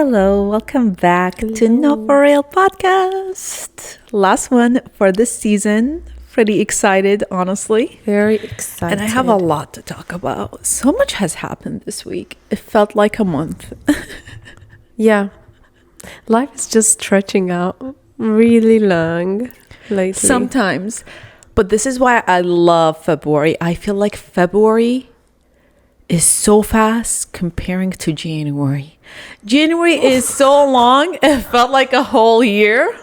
Hello, welcome back to Hello. Not For Real podcast. Last one for this season. Pretty excited, honestly. Very excited. And I have a lot to talk about. So much has happened this week. It felt like a month. Yeah. Life is just stretching out really long lately. Sometimes. But this is why I love February. I feel like February is so fast comparing to January. January is so long, it felt like a whole year.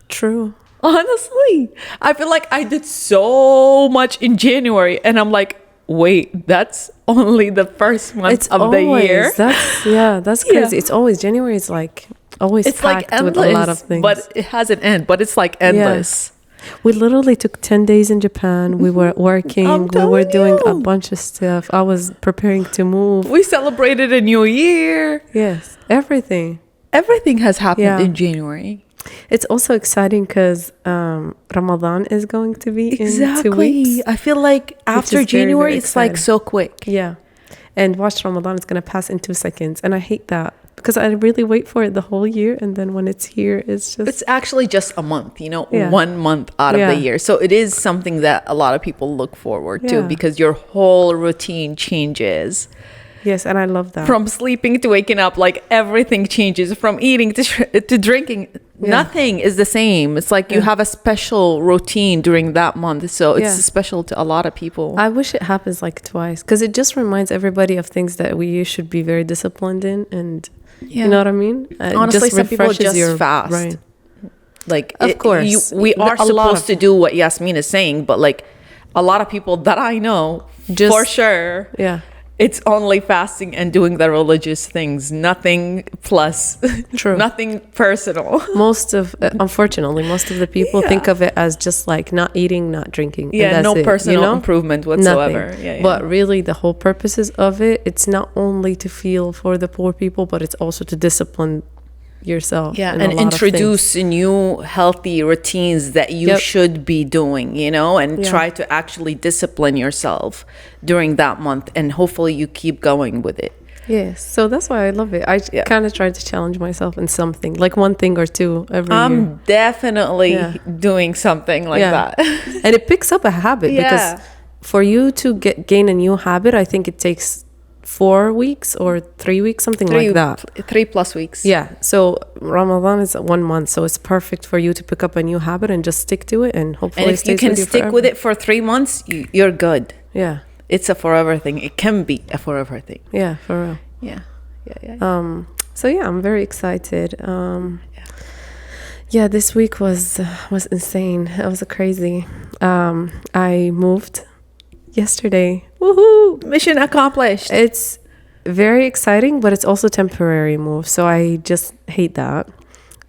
True. Honestly, I feel like I did so much in January, and I'm like, wait, that's only the first month of the year. That's crazy. Yeah. It's always January. Is like always It's like packed with endless, a lot of things. but it has an end. But it's like endless. We literally took 10 days in Japan. We were working. I'm We were telling doing a you. bunch of stuff. I was preparing to move. We celebrated a new year. Yes, everything. Everything has happened Yeah. in January. It's also exciting because Ramadan is going to be in 2 Exactly. weeks. I feel like after is very, January, very it's like exciting. so quick. Yeah. And watch Ramadan is going to pass in 2 seconds. And I hate that because I really wait for it the whole year. And then when it's here, it's just... It's actually just a month, Yeah. 1 month out of Yeah. the year. So it is something that a lot of people look forward to Yeah. because your whole routine changes. Yes, and I love that. From sleeping to waking up, like everything changes. From eating to drinking, Yeah. nothing is the same. It's like you Yeah. have a special routine during that month. So it's Yeah. special to a lot of people. I wish it happens like twice because it just reminds everybody of things that we should be very disciplined in. And you know what I mean? It Honestly, just some people refreshes just your fast. brain. Like, Of course. we are A lot supposed of- to do what Yasmeen is saying, but like a lot of people that I know, Just- for sure, Yeah. it's only fasting and doing the religious things, nothing plus, True. nothing personal. Unfortunately, most of the people Yeah. think of it as just like not eating, not drinking. and Yeah, that's no it, personal improvement whatsoever. Nothing. Yeah, yeah. But really, the whole purposes of it, it's not only to feel for the poor people, but it's also to discipline yourself. Yeah, in a and lot of things. introduce new healthy routines that you Yep. should be doing, and Yeah. try to actually discipline yourself during that month, and hopefully you keep going with it. Yes, so that's why I love it. I Yeah. kind of try to challenge myself in something, like one thing or two every year. I'm definitely Yeah. doing something like that. And it picks up a habit Yeah. because for you to gain a new habit, I think it takes 4 weeks or 3 weeks, something like that. 3+ weeks. Yeah, so Ramadan is 1 month, so it's perfect for you to pick up a new habit and just stick to it, and hopefully And it if you stays can with you stick forever. with it for 3 months, you're good. Yeah, It's a forever thing. It can be a forever thing. yeah, for real. Yeah. Yeah. So yeah, I'm very excited. Yeah, this week was insane. It was crazy. I moved yesterday. Woohoo! Mission accomplished. It's very exciting, but it's also temporary move. So I just hate that.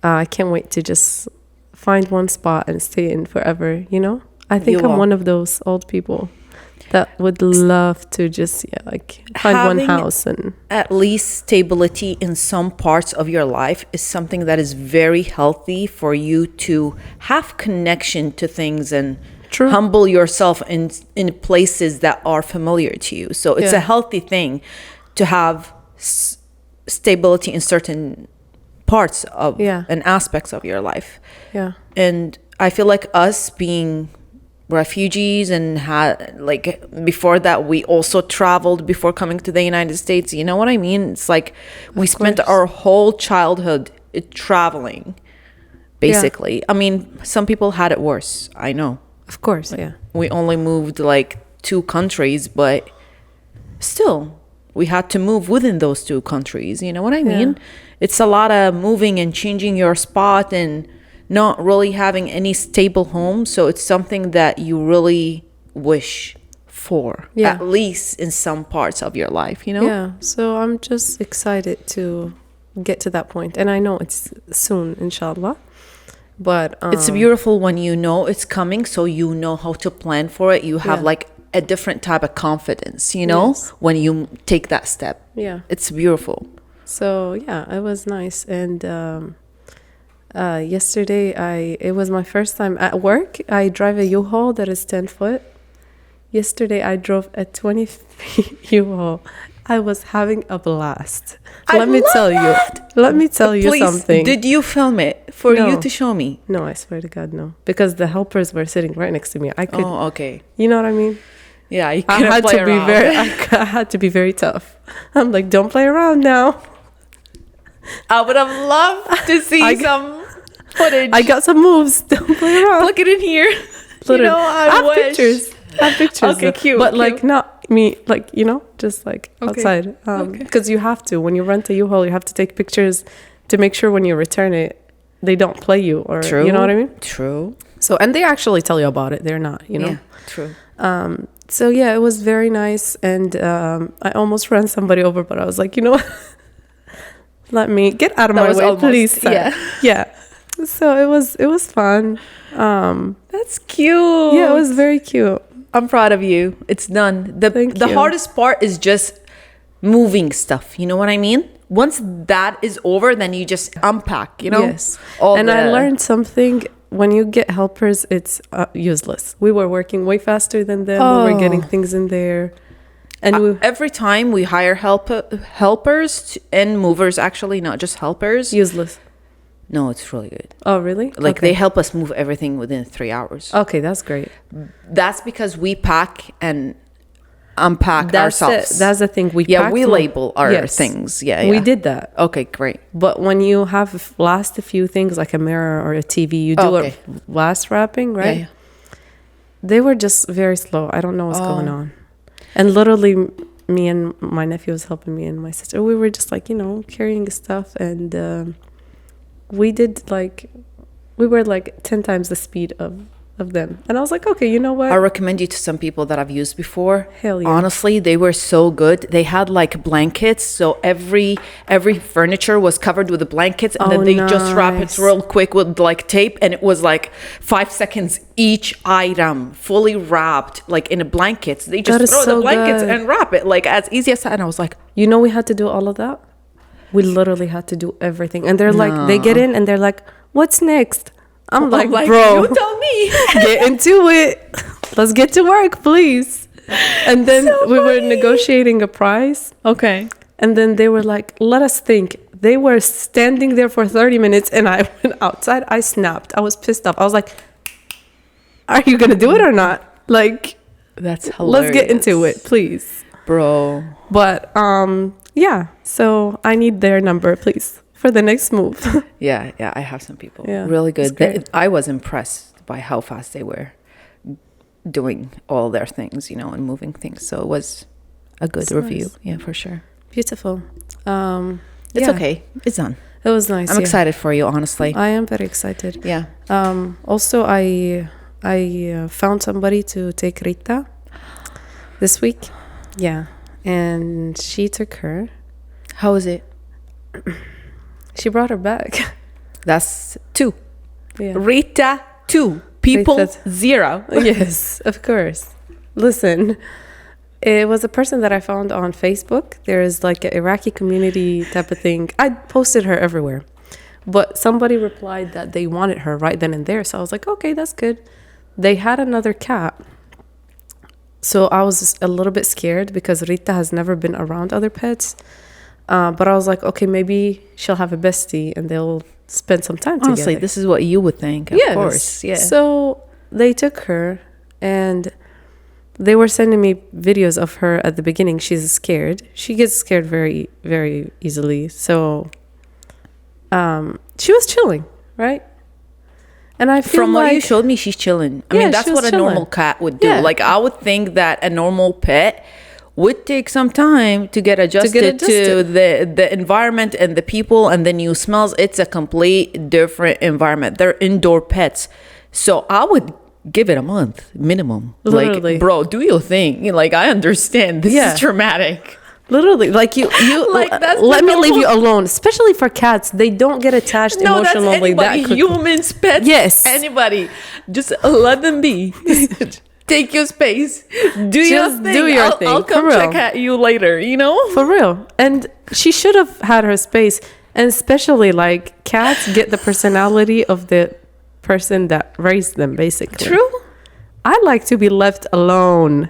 I can't wait to just find one spot and stay in forever, I think You I'm will. one of those old people that would love to just, find one Having house. And at least stability in some parts of your life is something that is very healthy for you to have connection to things and True. humble yourself in places that are familiar to you. So it's Yeah. a healthy thing to have stability in certain parts of Yeah. and aspects of your life. yeah. And I feel like us being refugees and had like before that we also traveled before coming to the United States, you know what I mean? It's like we spent course. our whole childhood traveling basically. I mean, some people had it worse, I know. Of course, yeah. We only moved like 2 countries, but still we had to move within those 2 countries, you know what I mean? Yeah. It's a lot of moving and changing your spot and not really having any stable home. So it's something that you really wish for, Yeah. at least in some parts of your life, Yeah, so I'm just excited to get to that point. And I know it's soon, inshallah. But It's beautiful when you know it's coming, so you know how to plan for it. You have Yeah. like a different type of confidence, Yes. when you take that step. yeah. It's beautiful. So yeah, it was nice. And yesterday it was my first time at work. I drive a U-Haul that is 10 foot. Yesterday I drove a 20 feet U-Haul I was having a blast. I Let me love tell that. you. Let me tell you Please, something. did you film it for No. you to show me? No, I swear to God, no. Because the helpers were sitting right next to me. I could, Oh, okay. you know what I mean? Yeah, you I couldn't had play to be around. I had to be very tough. I'm like, don't play around now. I would have loved to see some footage. I got some moves. Don't play around. Look it in here. Put You it- know, I have wish. pictures. Have pictures. Okay, cute, But cute. like not me, like, you know, just like Okay. outside. Okay. Because you have to. When you rent a U-Haul, you have to take pictures to make sure when you return it, they don't play you or True. you know what I mean? True. So, and they actually tell you about it. They're not, you know? Yeah, true. So yeah, it was very nice. And I almost ran somebody over, but I was like, you know what? Let me get out of That my was way, almost- please. Sir. yeah. Yeah. So it was fun. That's cute. Yeah, it was very cute. I'm proud of you. It's done. The Thank you. hardest part is just moving stuff. You know what I mean? Once that is over, then you just unpack, you know? Yes. All And I the- learned something. When you get helpers, it's useless. We were working way faster than them. We were getting things in there. And we every time we hire helpers and movers, actually, not just helpers. useless. No, it's really good. Oh, really? Like Okay. they help us move everything within 3 hours. Okay, that's great. That's because we pack and unpack ourselves. That's the thing. We yeah, packed we mo- label our Yes. things. Yeah, We yeah. did that. Okay, great. But when you have last a few things like a mirror or a TV, you do Okay. a last wrapping, right? Yeah, They were just very slow. I don't know what's going Oh. on. And literally, me and my nephew was helping me and my sister. We were just like, you know, carrying stuff. And we were like 10 times the speed of them. And I was like, okay, you know what? I recommend you to some people that I've used before. Hell yeah. Honestly, they were so good. They had like blankets, so every furniture was covered with the blankets, and Oh, then they just wrap it nice. real quick with like tape, and it was like 5 seconds each item, fully wrapped, like in a blanket. They That just is throw the so blankets good. and wrap it like as easy as that. And I was like, You know, we had to do all of that. We literally had to do everything. And they're like, they get in and they're like, what's next? I'm like, bro, you tell me. get into it. Let's get to work, please. And then So we were funny. negotiating a price. Okay. And then they were like, let us think. They were standing there for 30 minutes and I went outside. I snapped. I was pissed off. I was like, are you going to do it or not? Like, That's hilarious. let's get into it, please. Bro. But yeah, so I need their number, please, for the next move. Yeah, I have some people. Yeah, Really it's good. great. I was impressed by how fast they were doing all their things, you know, and moving things. So it was a good It's review. nice. Yeah, for sure. Beautiful. It's Yeah, okay. It's done. It was nice. I'm yeah. excited for you, honestly. I am very excited. Yeah. Also, I found somebody to take Rita this week. Yeah, and she took her. How is it? She brought her back. That's 2. Yeah. Rita 2. People Rita 0. Yes, of course. Listen, it was a person that I found on Facebook. There is like an Iraqi community type of thing. I posted her everywhere. But somebody replied that they wanted her right then and there. So I was like, okay, that's good. They had another cat. So I was just a little bit scared because Rita has never been around other pets. But I was like, okay, maybe she'll have a bestie and they'll spend some time Honestly, together. this is what you would think, of Yes. course. Yeah. So they took her and they were sending me videos of her at the beginning. She's scared. She gets scared very, very easily. So she was chilling, right? And I feel From like what you showed me, she's chilling. I Yeah, mean, that's she was what a chilling. normal cat would do. Yeah. Like, I would think that a normal pet would take some time to get adjusted to adjusted. the environment and the people and the new smells. It's a complete different environment. They're indoor pets. So I would give it a month minimum. Literally. Like, bro, do your thing. Like, I understand. This Yeah. is traumatic. literally, like you Like, that's let the me leave normal- you alone. Especially for cats, they don't get attached No, that's emotionally that anybody. quickly. Humans, pets, Yes. anybody. Just let them be. Take your space. Do your Just thing. do your I'll, thing, I'll for come real. check at you later, you know? For real. And she should have had her space. And especially like cats get the personality of the person that raised them, basically. True. I like to be left alone.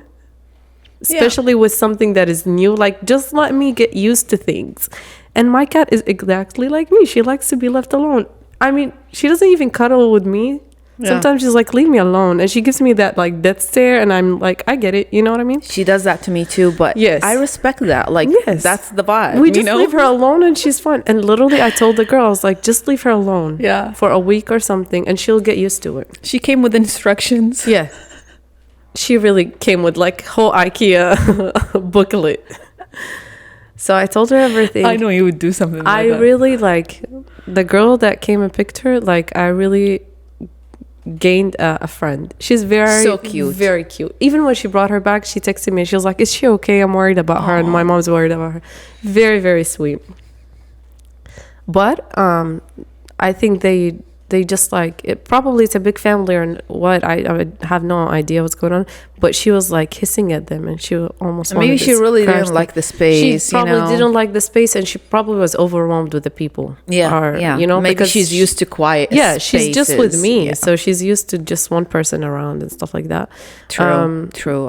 especially with something that is new. Like, just let me get used to things. And my cat is exactly like me. She likes to be left alone. I mean, she doesn't even cuddle with me. Yeah. Sometimes she's like, leave me alone. And she gives me that like death stare. And I'm like, I get it. You know what I mean? She does that to me too. But Yes. I respect that. Like, Yes. that's the vibe. We just leave her alone and she's fine. And literally, I told the girls, like, just leave her alone. Yeah. For a week or something. And she'll get used to it. She came with instructions. Yeah. She really came with like whole IKEA booklet. So I told her everything. I know you would do something like I that. really like the girl that came and picked her. Like, I really gained a friend. She's very So cute. very cute. Even when she brought her back, she texted me and she was like, is she okay? I'm worried about her. And my mom's worried about her. Very, very sweet. But I think they just like it. Probably it's a big family or what. I have no idea what's going on. But she was like hissing at them, and she almost Maybe wanted she to really crash didn't them. like the space. She probably you know? didn't like the space, and she probably was overwhelmed with the people. Yeah, Or, yeah. You know, maybe because she's used to quiet. Yeah, she's just with spaces. me, Yeah. so she's used to just one person around and stuff like that. True, true.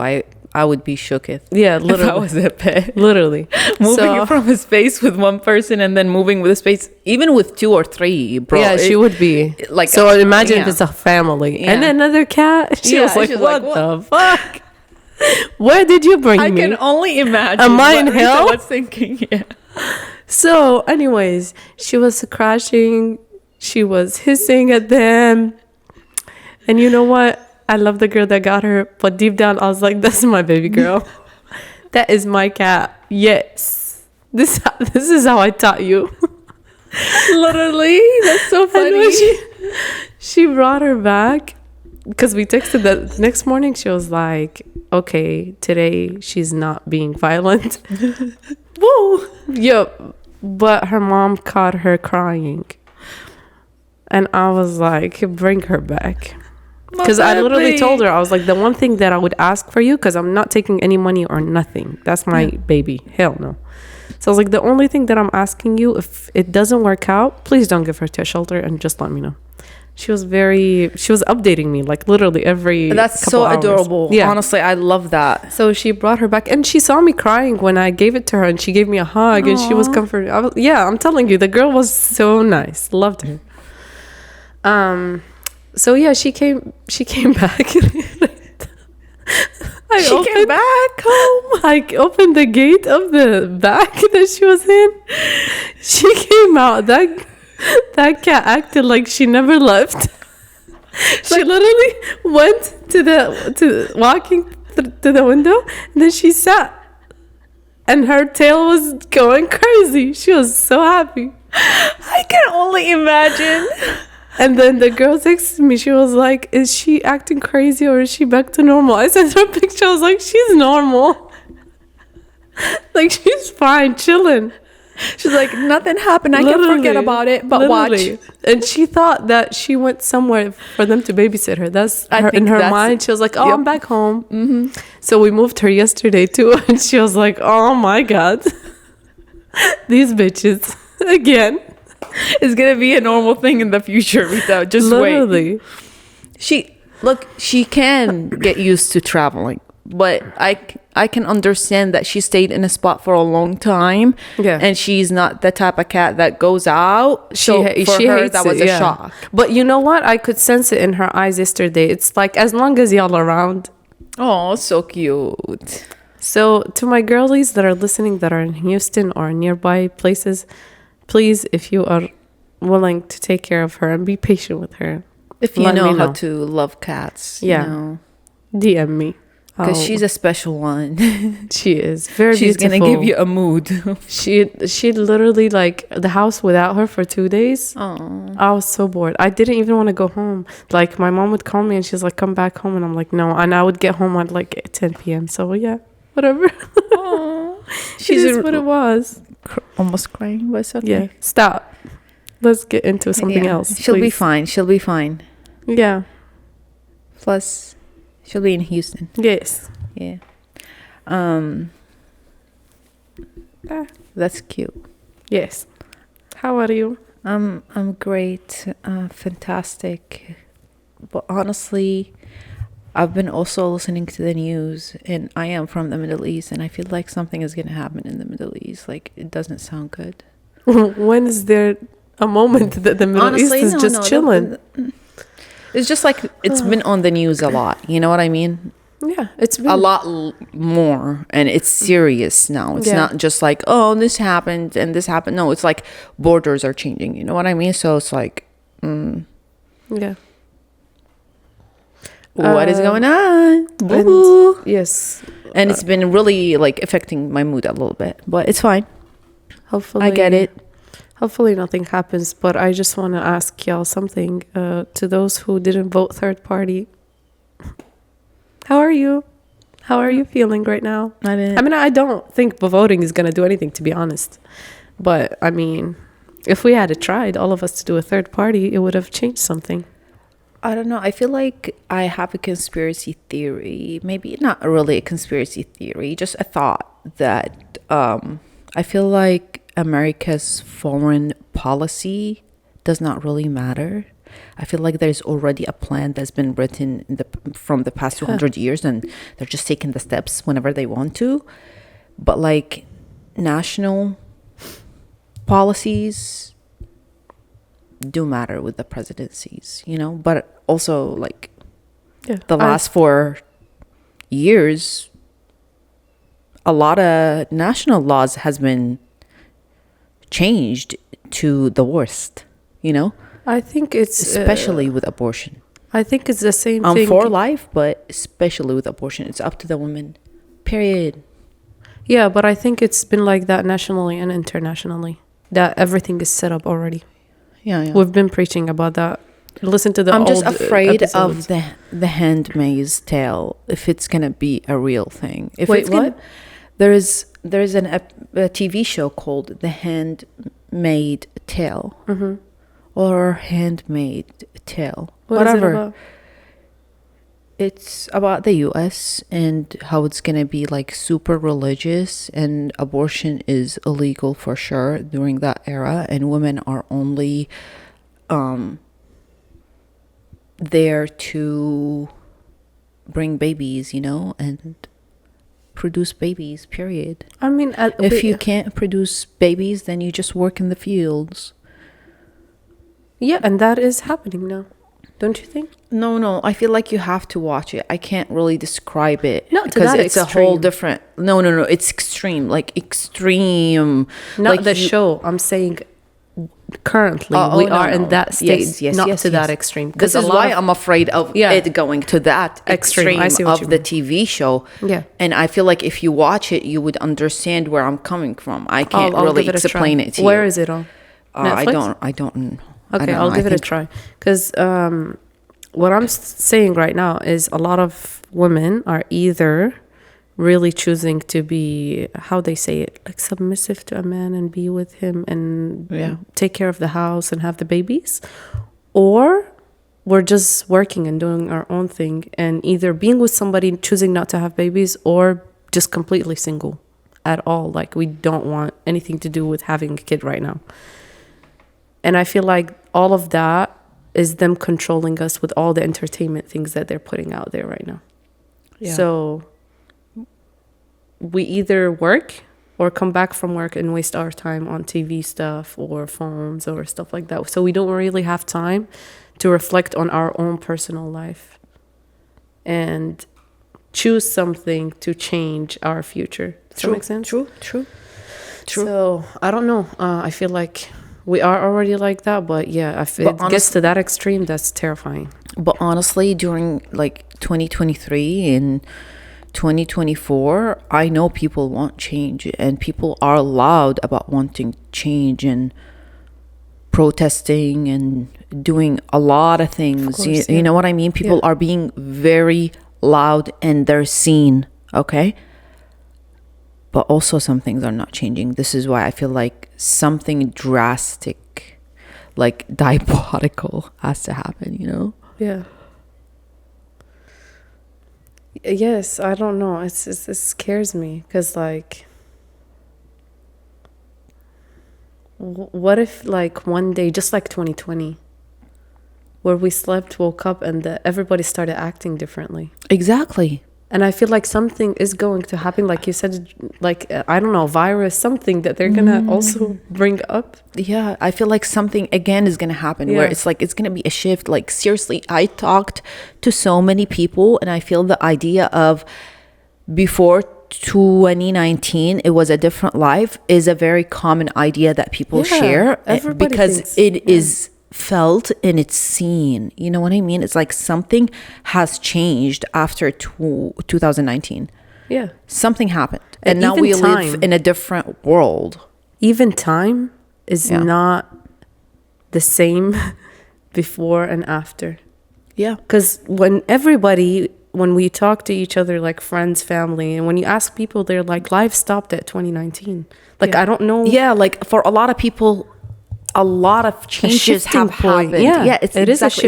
I would be shook if Yeah, if I literally, was a pet. literally. Moving So- from a space with one person and then moving with a space, even with 2 or 3, bro. Yeah, she would be like, So imagine if yeah. it's a family Yeah. and another cat. She Yeah, was like, she's "What like, the fuck? Where did you bring I me?" can only imagine. Am I what in Rita hell? was thinking. Yeah. So, anyways, she was crashing. She was hissing at them. And you know what? I love the girl that got her, but deep down, I was like, "That's my baby girl. That is my cat. Yes, this is how I taught you." Literally, that's so And funny. when she brought her back because we texted that next morning. She was like, "Okay, today she's not being violent." Whoa. Yep. But her mom caught her crying. And I was like, bring her back. Because I literally told her, I was like, the one thing that I would ask for you, because I'm not taking any money or nothing. That's my baby. Hell no. So I was like, the only thing that I'm asking you, if it doesn't work out, please don't give her to a shelter and just let me know. She was updating me like literally every That's couple so hours. adorable. Yeah. Honestly, I love that. So she brought her back and she saw me crying when I gave it to her and she gave me a hug and she was comforting. I'm telling you, the girl was so nice. Loved her. So yeah, she came back. She came back home. I opened the gate of the back that she was in. She came out. That cat acted like she never left. She literally went to walking to the window, and then she sat, and her tail was going crazy. She was so happy. I can only imagine. And then the girl texted me. She was like, "Is she acting crazy or is she back to normal?" I sent her a picture. I was like, "She's normal. Like, she's fine, chilling." She's like, nothing happened. I can forget about it, but literally. watch. And she thought that she went somewhere for them to babysit her. That's I her, think in her that's- mind. She was like, "Oh, Yep. I'm back home." Mm-hmm. So we moved her yesterday too, and she was like, "Oh my god, these bitches again." It's gonna be a normal thing in the future, Rita. Just Literally. wait. She can get used to traveling, but I can understand that she stayed in a spot for a long time. Yeah. And she's not the type of cat that goes out. So for her, hates that was it, a yeah. shock. But you know what? I could sense it in her eyes yesterday. It's like, as long as y'all around. Oh, so cute. So to my girlies that are listening that are in Houston or nearby places, please, if you are willing to take care of her and be patient with her, If you let know me how to love cats, Yeah. you know. DM me. Because I'll- she's a special one. she is very She's beautiful. gonna give you a mood. She literally, like, the house without her for 2 days. Oh. I was so bored. I didn't even want to go home. Like, my mom would call me and she's like, "Come back home," and I'm like, "No." And I would get home at like 10 p.m. So yeah, whatever. She's It is what it was. almost crying, but it's okay. Yeah, stop. Let's get into something Yeah. else. She'll be please. fine. She'll be fine. Yeah. Plus, she'll be in Houston. Yes. Yeah. Ah. That's cute. Yes. How are you? I'm great. Fantastic. But honestly, I've been also listening to the news, and I am from the Middle East, and I feel like something is going to happen in the Middle East. Like, it doesn't sound good. When is there a moment that the Middle Honestly, East is just chilling? It's just like it's been on the news a lot. You know what I mean? Yeah, it's been A lot more, and it's serious now. It's Yeah. not just like, oh, this happened and this happened. No, it's like borders are changing. You know what I mean? So it's like, yeah. what is going on? And, Boo-hoo. yes, And it's been really like affecting my mood a little bit, but it's fine. hopefully I get it. Hopefully nothing happens. But I just want to ask y'all something. To those who didn't vote third party, how are you? How are you feeling right now? I didn't. I mean, I don't think voting is going to do anything, to be honest. But I mean, if we had tried, all of us, to do a third party, it would have changed something. I don't know. I feel like I have a conspiracy theory. Maybe not really a conspiracy theory, just a thought that I feel like America's foreign policy does not really matter. I feel like there's already a plan that's been written from the past 200 years, and they're just taking the steps whenever they want to. But like national policies do matter with the presidencies, you know? But also like Yeah. the last 4 years, a lot of national laws has been changed to the worst, you know? I think it's Especially with abortion. I think it's the same I'm thing. for life, but especially with abortion, it's up to the woman. Period. Yeah, but I think it's been like that nationally and internationally. That everything is set up already. Yeah. We've been preaching about that. Listen to the I'm old just afraid episodes. of the Handmaid's Tale, if it's gonna be a real thing. If Wait, it's gonna, what? there's a TV show called The Handmaid Tale, or Handmaid Tale, What is it whatever. about? It's about the U.S. and how it's gonna be like super religious, and abortion is illegal for sure during that era, and women are only there to bring babies, you know, and produce babies, period. I mean, If you can't produce babies, then you just work in the fields. yeah, and that is happening now, don't you think? No, I feel like you have to watch it. I can't really describe it. Not to because that it's a whole extreme. different. No, it's extreme, like extreme. Not like the you- show. I'm saying currently Oh, we no, are in no. that state, Yes, not yes, to that yes. extreme. This a is lot why of- I'm afraid of Yeah. it going to that Extreme. extreme, I see what you of the mean. TV show. Yeah. And I feel like if you watch it, you would understand where I'm coming from. I can't I'll really give it a explain try. it to Where you. is it on? I Netflix? don't. I Okay, don't I'll know. give I it a think- try. Because what I'm saying right now is a lot of women are either really choosing to be, how they say it, like submissive to a man and be with him and Yeah. take care of the house and have the babies, or we're just working and doing our own thing and either being with somebody, choosing not to have babies, or just completely single at all. Like we don't want anything to do with having a kid right now. And I feel like all of that is them controlling us with all the entertainment things that they're putting out there right now. Yeah. So we either work or come back from work and waste our time on TV stuff or phones or stuff like that. So we don't really have time to reflect on our own personal life and choose something to change our future. Does that make sense? True. So I don't know. I feel like we are already like that, but yeah, if But it gets to that extreme, that's terrifying. But honestly, during like 2023 and 2024, I know people want change, and people are loud about wanting change and protesting and doing a lot of things. course, You yeah. know what I mean? People Yeah. are being very loud and they're seen, okay? But also some things are not changing. This is why I feel like something drastic, like diabolical, has to happen, you know? Yeah. Yes, I don't know. It scares me because, like, what if, like, one day, just like 2020, where we slept, woke up, and everybody started acting differently. Exactly. And I feel like something is going to happen, like you said, like, I don't know, virus, something that they're going to also bring up. Yeah, I feel like something again is going to happen where it's like, it's going to be a shift. Like, seriously, I talked to so many people, and I feel the idea of before 2019, it was a different life, is a very common idea that people share because thinks, it is felt and it's seen. You know what I mean? It's like something has changed after 2019. Yeah. Something happened. And now even we time. live in a different world. Even time is not the same before and after. Yeah. Because when we talk to each other like friends, family, and when you ask people, they're like, life stopped at 2019. Like, I don't know. Yeah, like for a lot of people, a lot of changes have happened. Yeah, it's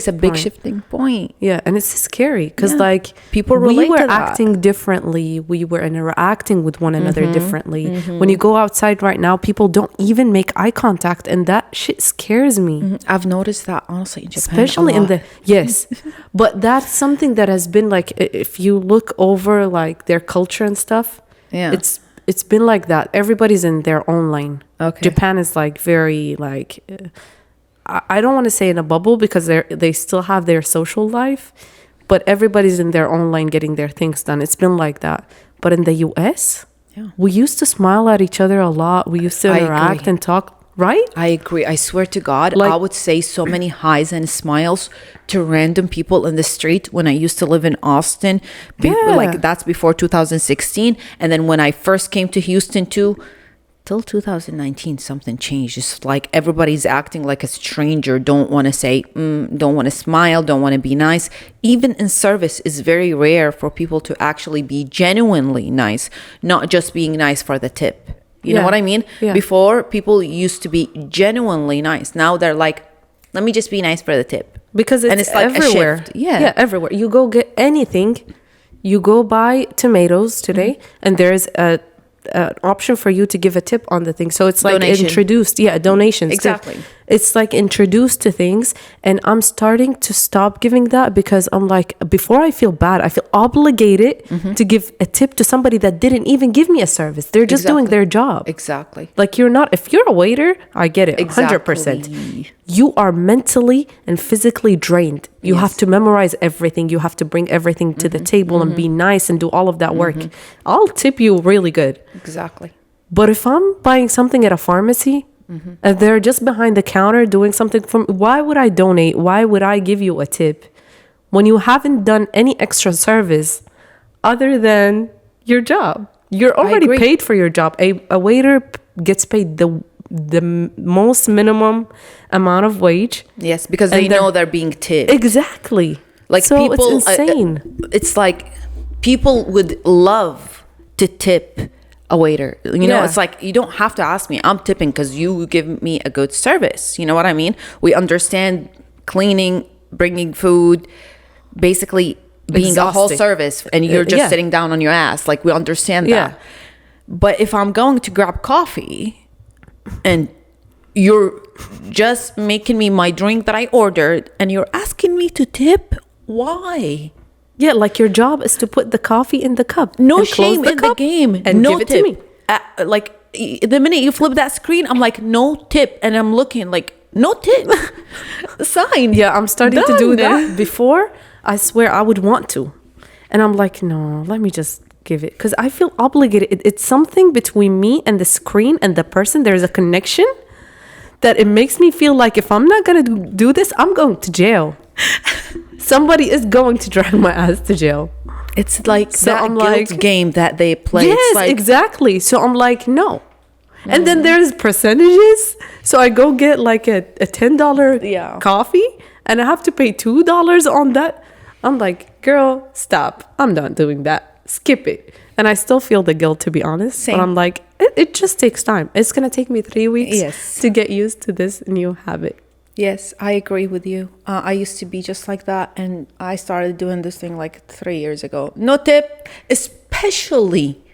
a big shifting point. Yeah, and it's scary because like people relate we were to that. acting differently. We were interacting with one another differently. When you go outside right now, people don't even make eye contact, and that shit scares me. I've noticed that honestly in Japan, especially in the but that's something that has been like, if you look over like their culture and stuff, it's been like that. Everybody's in their own lane. Okay. Japan is like very like, I don't want to say in a bubble because they still have their social life, but everybody's in their own lane getting their things done. It's been like that. But in the US, we used to smile at each other a lot. We used to interact and talk. Right? I agree. I swear to God, like, I would say so many highs and smiles to random people in the street when I used to live in Austin. Like, that's before 2016. And then when I first came to Houston too, till 2019, something changed. It's like everybody's acting like a stranger. Don't want to say, don't want to smile, don't want to be nice. Even in service, it's very rare for people to actually be genuinely nice, not just being nice for the tip. You know what I mean? Yeah. Before, people used to be genuinely nice. Now they're like, let me just be nice for the tip. Because it's like everywhere. A shift. Yeah, everywhere. You go get anything. You go buy tomatoes today, and there's an option for you to give a tip on the thing. So it's like introduced. Yeah, donations. Exactly. It's like introduced to things, and I'm starting to stop giving that because I'm like, before I feel bad, I feel obligated to give a tip to somebody that didn't even give me a service. They're just doing their job. Exactly. Like, if you're a waiter, I get it, 100%. You are mentally and physically drained. You have to memorize everything. You have to bring everything to the table and be nice and do all of that work. I'll tip you really good. Exactly. But if I'm buying something at a pharmacy, and they're just behind the counter doing something for me, why would I donate? Why would I give you a tip when you haven't done any extra service other than your job? You're already paid for your job. A waiter gets paid the most minimum amount of wage. Yes, because they know they're being tipped. Exactly. Like, so people, it's insane. It's like people would love to tip a waiter. You know, it's like, you don't have to ask me. I'm tipping because you give me a good service. You know what I mean? We understand cleaning, bringing food, basically being a whole service, and you're just sitting down on your ass. Like, we understand that. But if I'm going to grab coffee and you're just making me my drink that I ordered and you're asking me to tip, why? Yeah, like, your job is to put the coffee in the cup. No shame in the game. And no give it tip. to me. Like, the minute you flip that screen, I'm like, no tip. And I'm looking like, no tip. Sign. Yeah, I'm starting to do that. Before, I swear I would want to. And I'm like, no, let me just give it. Because I feel obligated. It's something between me and the screen and the person. There's a connection that it makes me feel like if I'm not going to do this, I'm going to jail. Somebody is going to drag my ass to jail. It's like that guilt game that they play. Yes, it's like, exactly. So I'm like, no. And then there's percentages. So I go get like a $10 coffee, and I have to pay $2 on that. I'm like, girl, stop. I'm not doing that. Skip it. And I still feel the guilt, to be honest. Same. But I'm like, it just takes time. It's going to take me 3 weeks to get used to this new habit. Yes, I agree with you. I used to be just like that, and I started doing this thing like 3 years ago. No tip, especially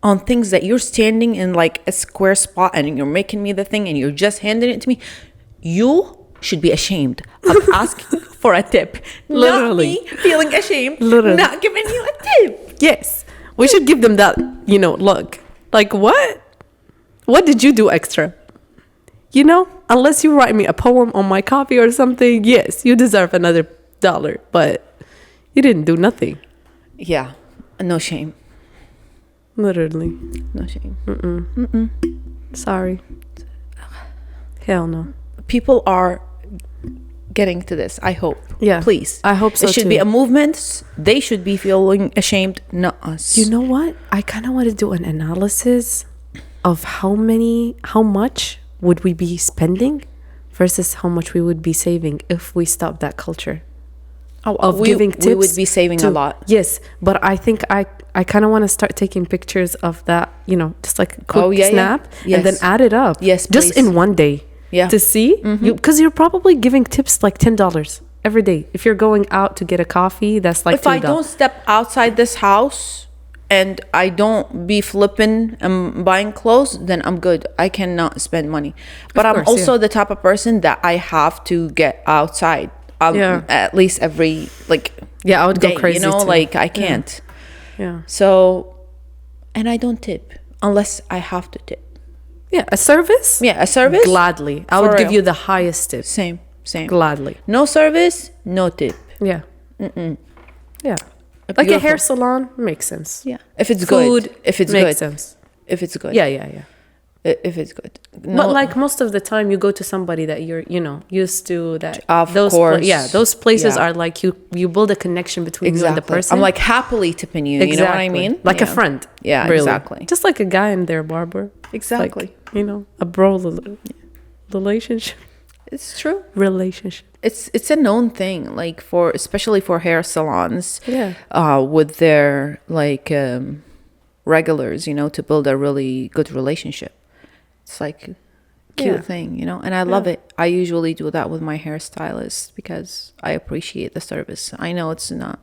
on things that you're standing in like a square spot and you're making me the thing and you're just handing it to me. You should be ashamed of asking for a tip. Literally. Not me feeling ashamed, Literally. not giving you a tip. Yes. We should give them that, look. Like, what? What did you do extra? Unless you write me a poem on my coffee or something, yes, you deserve another $1. But you didn't do nothing. Yeah. No shame. Literally. No shame. Sorry. Hell no. People are getting to this, I hope. Yeah. Please. I hope so, It should too. be a movement. They should be feeling ashamed, not us. You know what? I kind of want to do an analysis of how much would we be spending versus how much we would be saving if we stop that culture of giving tips. We would be saving a lot. Yes, but I think I kind of want to start taking pictures of that, just like a quick snap Yes. and then add it up. Yes, just please. in one day. Yeah. To see, because you're probably giving tips like $10 every day. If you're going out to get a coffee, that's like If $2. I don't step outside this house and I don't be flipping and buying clothes, then I'm good. I cannot spend money. But Of I'm course, also the type of person that I have to get outside. At least every I would day, go crazy too. I can't. Yeah. So, and I don't tip unless I have to tip. Yeah, a service? Yeah, a service. Gladly. I For would give real. you the highest tip. Same. Gladly. No service, no tip. Yeah. Yeah. Like a Beautiful. hair salon makes sense. Yeah, if it's Food good. If it's makes good. sense. If it's good. Yeah. If it's good. But like most of the time you go to somebody that you're, used to, that Of those course. those places Yeah. are like you build a connection between you and the person. I'm like happily tipping you. You know what I mean? Like a Yeah. friend. Yeah, really. exactly. Just like a guy and their barber. Exactly. Like, a bro relationship. It's true. Relationship. It's a known thing, like especially for hair salons. Yeah. With their regulars, to build a really good relationship. It's like a cute thing, and I love it. I usually do that with my hairstylist because I appreciate the service. I know it's not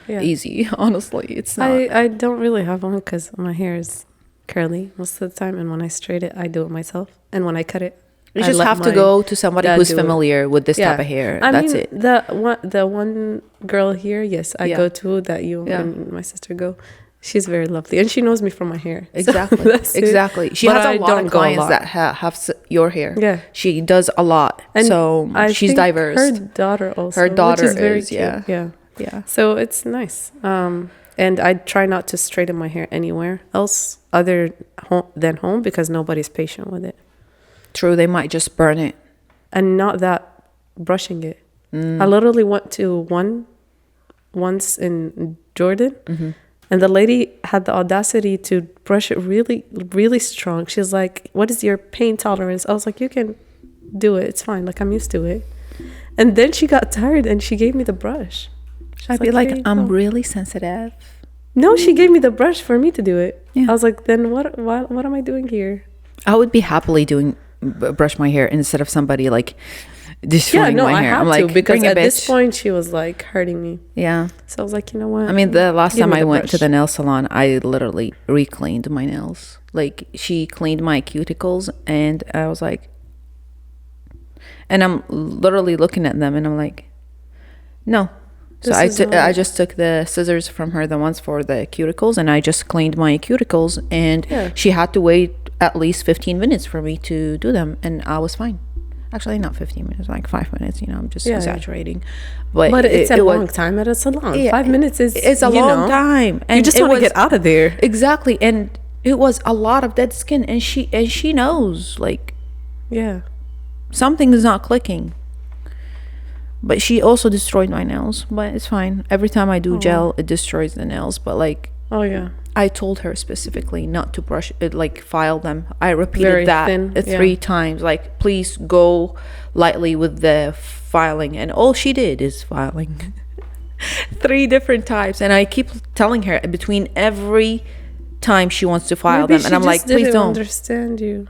easy, honestly. It's not. I don't really have one because my hair is curly most of the time, and when I straight it, I do it myself, and when I cut it, You I just let have to my go to somebody dad who's do it. familiar with this type of hair. That's it. The one girl here, yes, I Yeah. go to that you and my sister go. She's very lovely, and she knows me from my hair. So Exactly. that's it. Exactly. She But has I a lot don't of go a clients lot. that have your hair. Yeah. She does a lot. And so I she's think diverse. Her daughter also. Her daughter which is very is, cute. yeah. Yeah. Yeah. So it's nice. And I try not to straighten my hair anywhere else other than home because nobody's patient with it. True. They might just burn it. And not that brushing it. I literally went to once in Jordan, and the lady had the audacity to brush it really, really strong. She's like, "What is your pain tolerance?" I was like, "You can do it. It's fine. Like, I'm used to it." And then she got tired and she gave me the brush. I'd be "Here like, you I'm go." really sensitive. No, she gave me the brush for me to do it. Yeah. I was like, then what am I doing here? I would be happily brush my hair instead of somebody destroying my I hair. had I'm like, to because bring a at this bitch. point she was like hurting me. Yeah. So I was like, you know what? I mean, the last Give time me I the went to brush. the nail salon, I literally re-cleaned my nails. Like, she cleaned my cuticles, and I was like, and I'm literally looking at them, and I'm like, no. So I just took the scissors from her, the ones for the cuticles, and I just cleaned my cuticles, and she had to wait at least 15 minutes for me to do them, and I was fine. Actually, not 15 minutes, like 5 minutes, I'm just exaggerating. But it's a it long was, time at a salon. Yeah, 5 minutes is it's a long time. And you just want to get out of there. Exactly. And it was a lot of dead skin, and she knows, like, Yeah. something is not clicking. But she also destroyed my nails, but it's fine. Every time I do gel, it destroys the nails. But Oh yeah. I told her specifically not to brush it, file them. I repeated Very that thin, 3 times. Like, please go lightly with the filing. And all she did is filing 3 different times. And I keep telling her between every time she wants to file Maybe them. And I'm like, please didn't don't. understand you.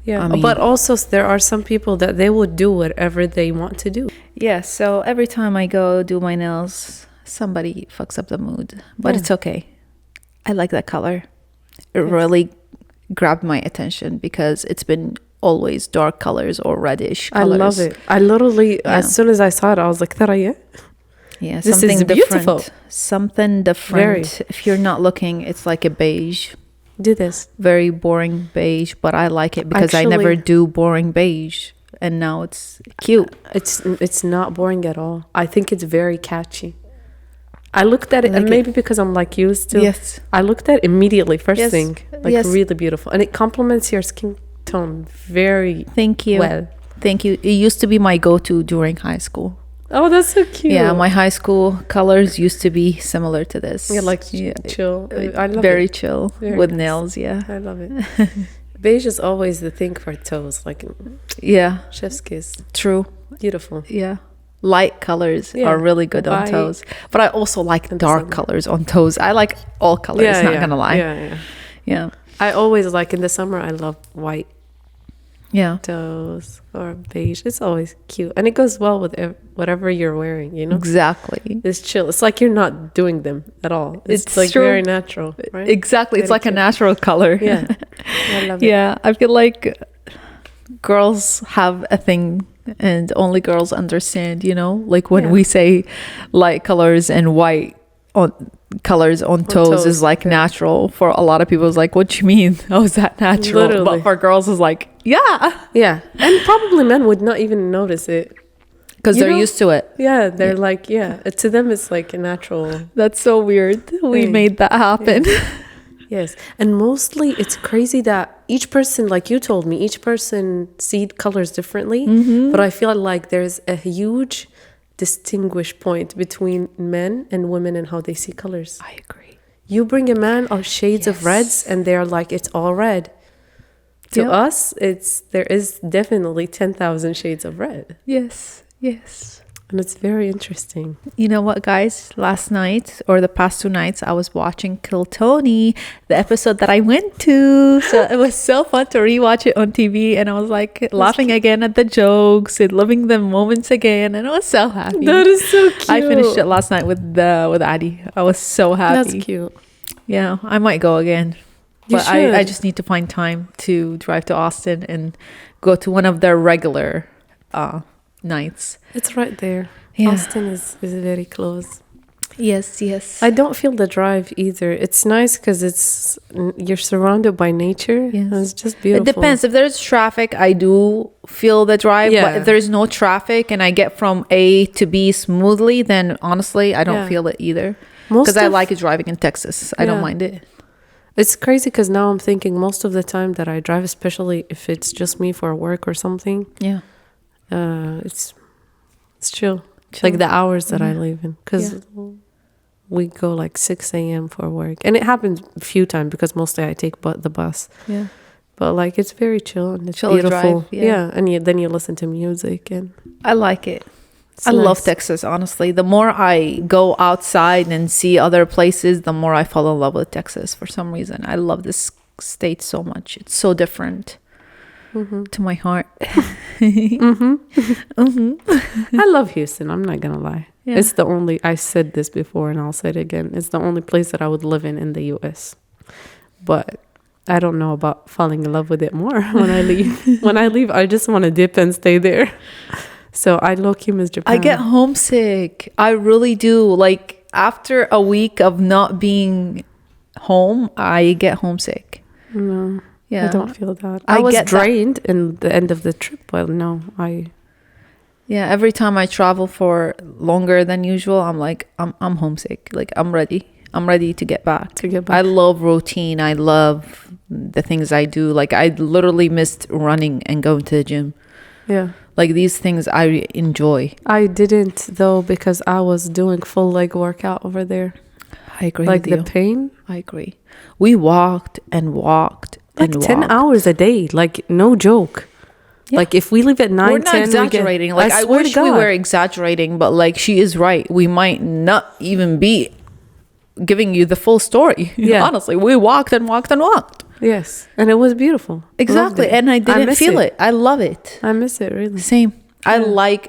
Yeah, I mean- but also there are some people that they will do whatever they want to do. Yeah, so every time I go do my nails, somebody fucks up the mood. But it's okay. I like that color. It really grabbed my attention because it's been always dark colors or reddish I colors. love it. I literally, as soon as I saw it, I was like, Thuraya. Yeah, This something is beautiful. different. Something different. Very. If you're not looking, it's like a beige. Do this. Very boring beige, but I like it because I never Actually- do boring beige. And now it's cute. It's not boring at all. I think it's very catchy. I looked at it, like and it. maybe because I'm like you still. Yes. I looked at it immediately, first Yes. thing. Like Yes. really beautiful. And it complements your skin tone very Thank you. well. Thank you. It used to be my go-to during high school. Oh, that's so cute. Yeah, my high school colors used to be similar to this. Yeah, like chill. I love very it. chill Very with nice. nails. Yeah, I love it. Beige is always the thing for toes, like yeah, chef's kiss. true. Beautiful. Yeah, light colors Yeah, are really good on white. toes, but I also like And dark summer. colors on toes. I like all colors. Not gonna lie. Yeah. Yeah, I always like in the summer. I love white yeah. toes or beige. It's always cute, and it goes well with whatever you're wearing. You know, Exactly. it's chill. It's like you're not doing them at all. It's, It's like true. very natural, right? Exactly. It's Very like a cute. natural color. Yeah, I love it. Yeah, I feel like girls have a thing and only girls understand, you know, like when Yeah. we say light colors and white on colors on toes, toes, is like yeah. natural. For a lot of people it's like, what do you mean? How is that natural? Literally. But for girls it's like, yeah, Yeah, and probably men would not even notice it. because You they're know- used to it. Yeah, they're like, yeah, to them it's like a natural. That's so weird. We Thing. made that happen. Yes, and mostly it's crazy that each person, like you told me, each person sees colors differently. Mm-hmm. But I feel like there's a huge distinguish point between men and women and how they see colors. I agree. You bring a man of shades of reds, Yes. and they're like, it's all red. To Yep. us, there is definitely 10,000 shades of red, Yes. Yes. and it's very interesting. You know what, guys? Last night or the past 2 nights, I was watching Kill Tony, the episode that I went to. So it was so fun to rewatch it on TV, and I was like laughing again at the jokes and living the moments again, and I was so happy. That is so cute. I finished it last night with Adi. I was so happy. That's cute. Yeah, I might go again, You but I should. just need to find time to drive to Austin and go to one of their regular nights. It's right there. Yeah. Austin is very close. Yes, yes. I don't feel the drive either. It's nice because you're surrounded by nature. Yes. And it's just beautiful. It depends. If there's traffic, I do feel the drive. Yeah. But if there's no traffic and I get from A to B smoothly, then honestly, I don't Yeah. feel it either. Most Because I of- like driving in Texas. I don't Yeah. mind it. It's crazy because now I'm thinking most of the time that I drive, especially if it's just me for work or something, Yeah. it's chill. Like the hours that I Yeah. leave in. Because we go like 6 a.m. for work. And it happens a few times because mostly I take the bus. Yeah. But like it's very chill and it's Chill beautiful. drive, yeah. And then you listen to music and I like it. it's I love nice. Texas, honestly. The more I go outside and see other places, the more I fall in love with Texas for some reason. I love this state so much. It's so different to my heart. I love Houston. I'm not gonna lie. Yeah. It's the only. I said this before, and I'll say it again. It's the only place that I would live in the U.S. But I don't know about falling in love with it more when I leave. When I leave, I just want to dip and stay there. So I low-key miss Japan. I get homesick. I really do. Like after a week of not being home, I get homesick. No, Yeah. I don't feel that. I I was get that. drained in the end of the trip, but no, Yeah, every time I travel for longer than usual, I'm like, I'm homesick. Like I'm ready. I'm ready to get back. To get back. I love routine. I love the things I do. Like I literally missed running and going to the gym. Yeah. Like these things I enjoy. I didn't though because I was doing full leg workout over there. I agree Like with the you. pain. I agree. We walked and walked Like and 10 walked. hours a day. Like no joke. Yeah. Like if we leave at 9, We're not 10, exaggerating. Like I swear to wish we God. were exaggerating, but like she is right. We might not even be giving you the full story. Yeah. Honestly, we walked and walked and walked. Yes. And it was beautiful. Exactly. Loved it. And I didn't miss feel it. I love it. I miss it really. Same. I Yeah. like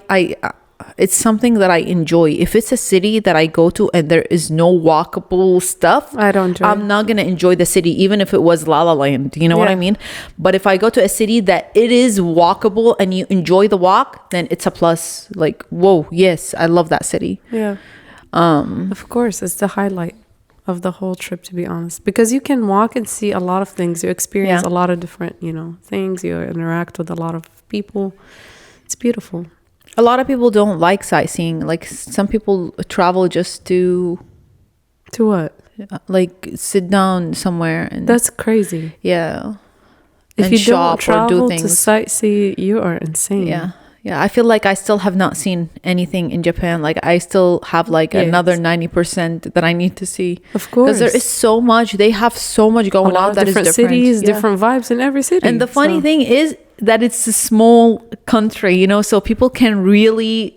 it's something that I enjoy. If it's a city that I go to and there is no walkable stuff, I don't enjoy I'm not gonna enjoy the city, even if it was La La Land. You know what I mean? But if I go to a city that it is walkable and you enjoy the walk, then it's a plus. Like, whoa, yes, I love that city. Yeah. Of course, it's the highlight of the whole trip, to be honest, because you can walk and see a lot of things. You experience a lot of different, things. You interact with a lot of people. It's beautiful. A lot of people don't like sightseeing. Like, some people travel just to what? like sit down somewhere and That's crazy. yeah, If and you shop don't travel or do to things. sightsee, you are insane. Yeah, I feel like I still have not seen anything in Japan. Like, I still have like another 90% that I need to see. Of course. Because there is so much. They have so much a going lot on of that is different different. cities, Yeah. different vibes in every city. And the funny thing is that it's a small country, so people can really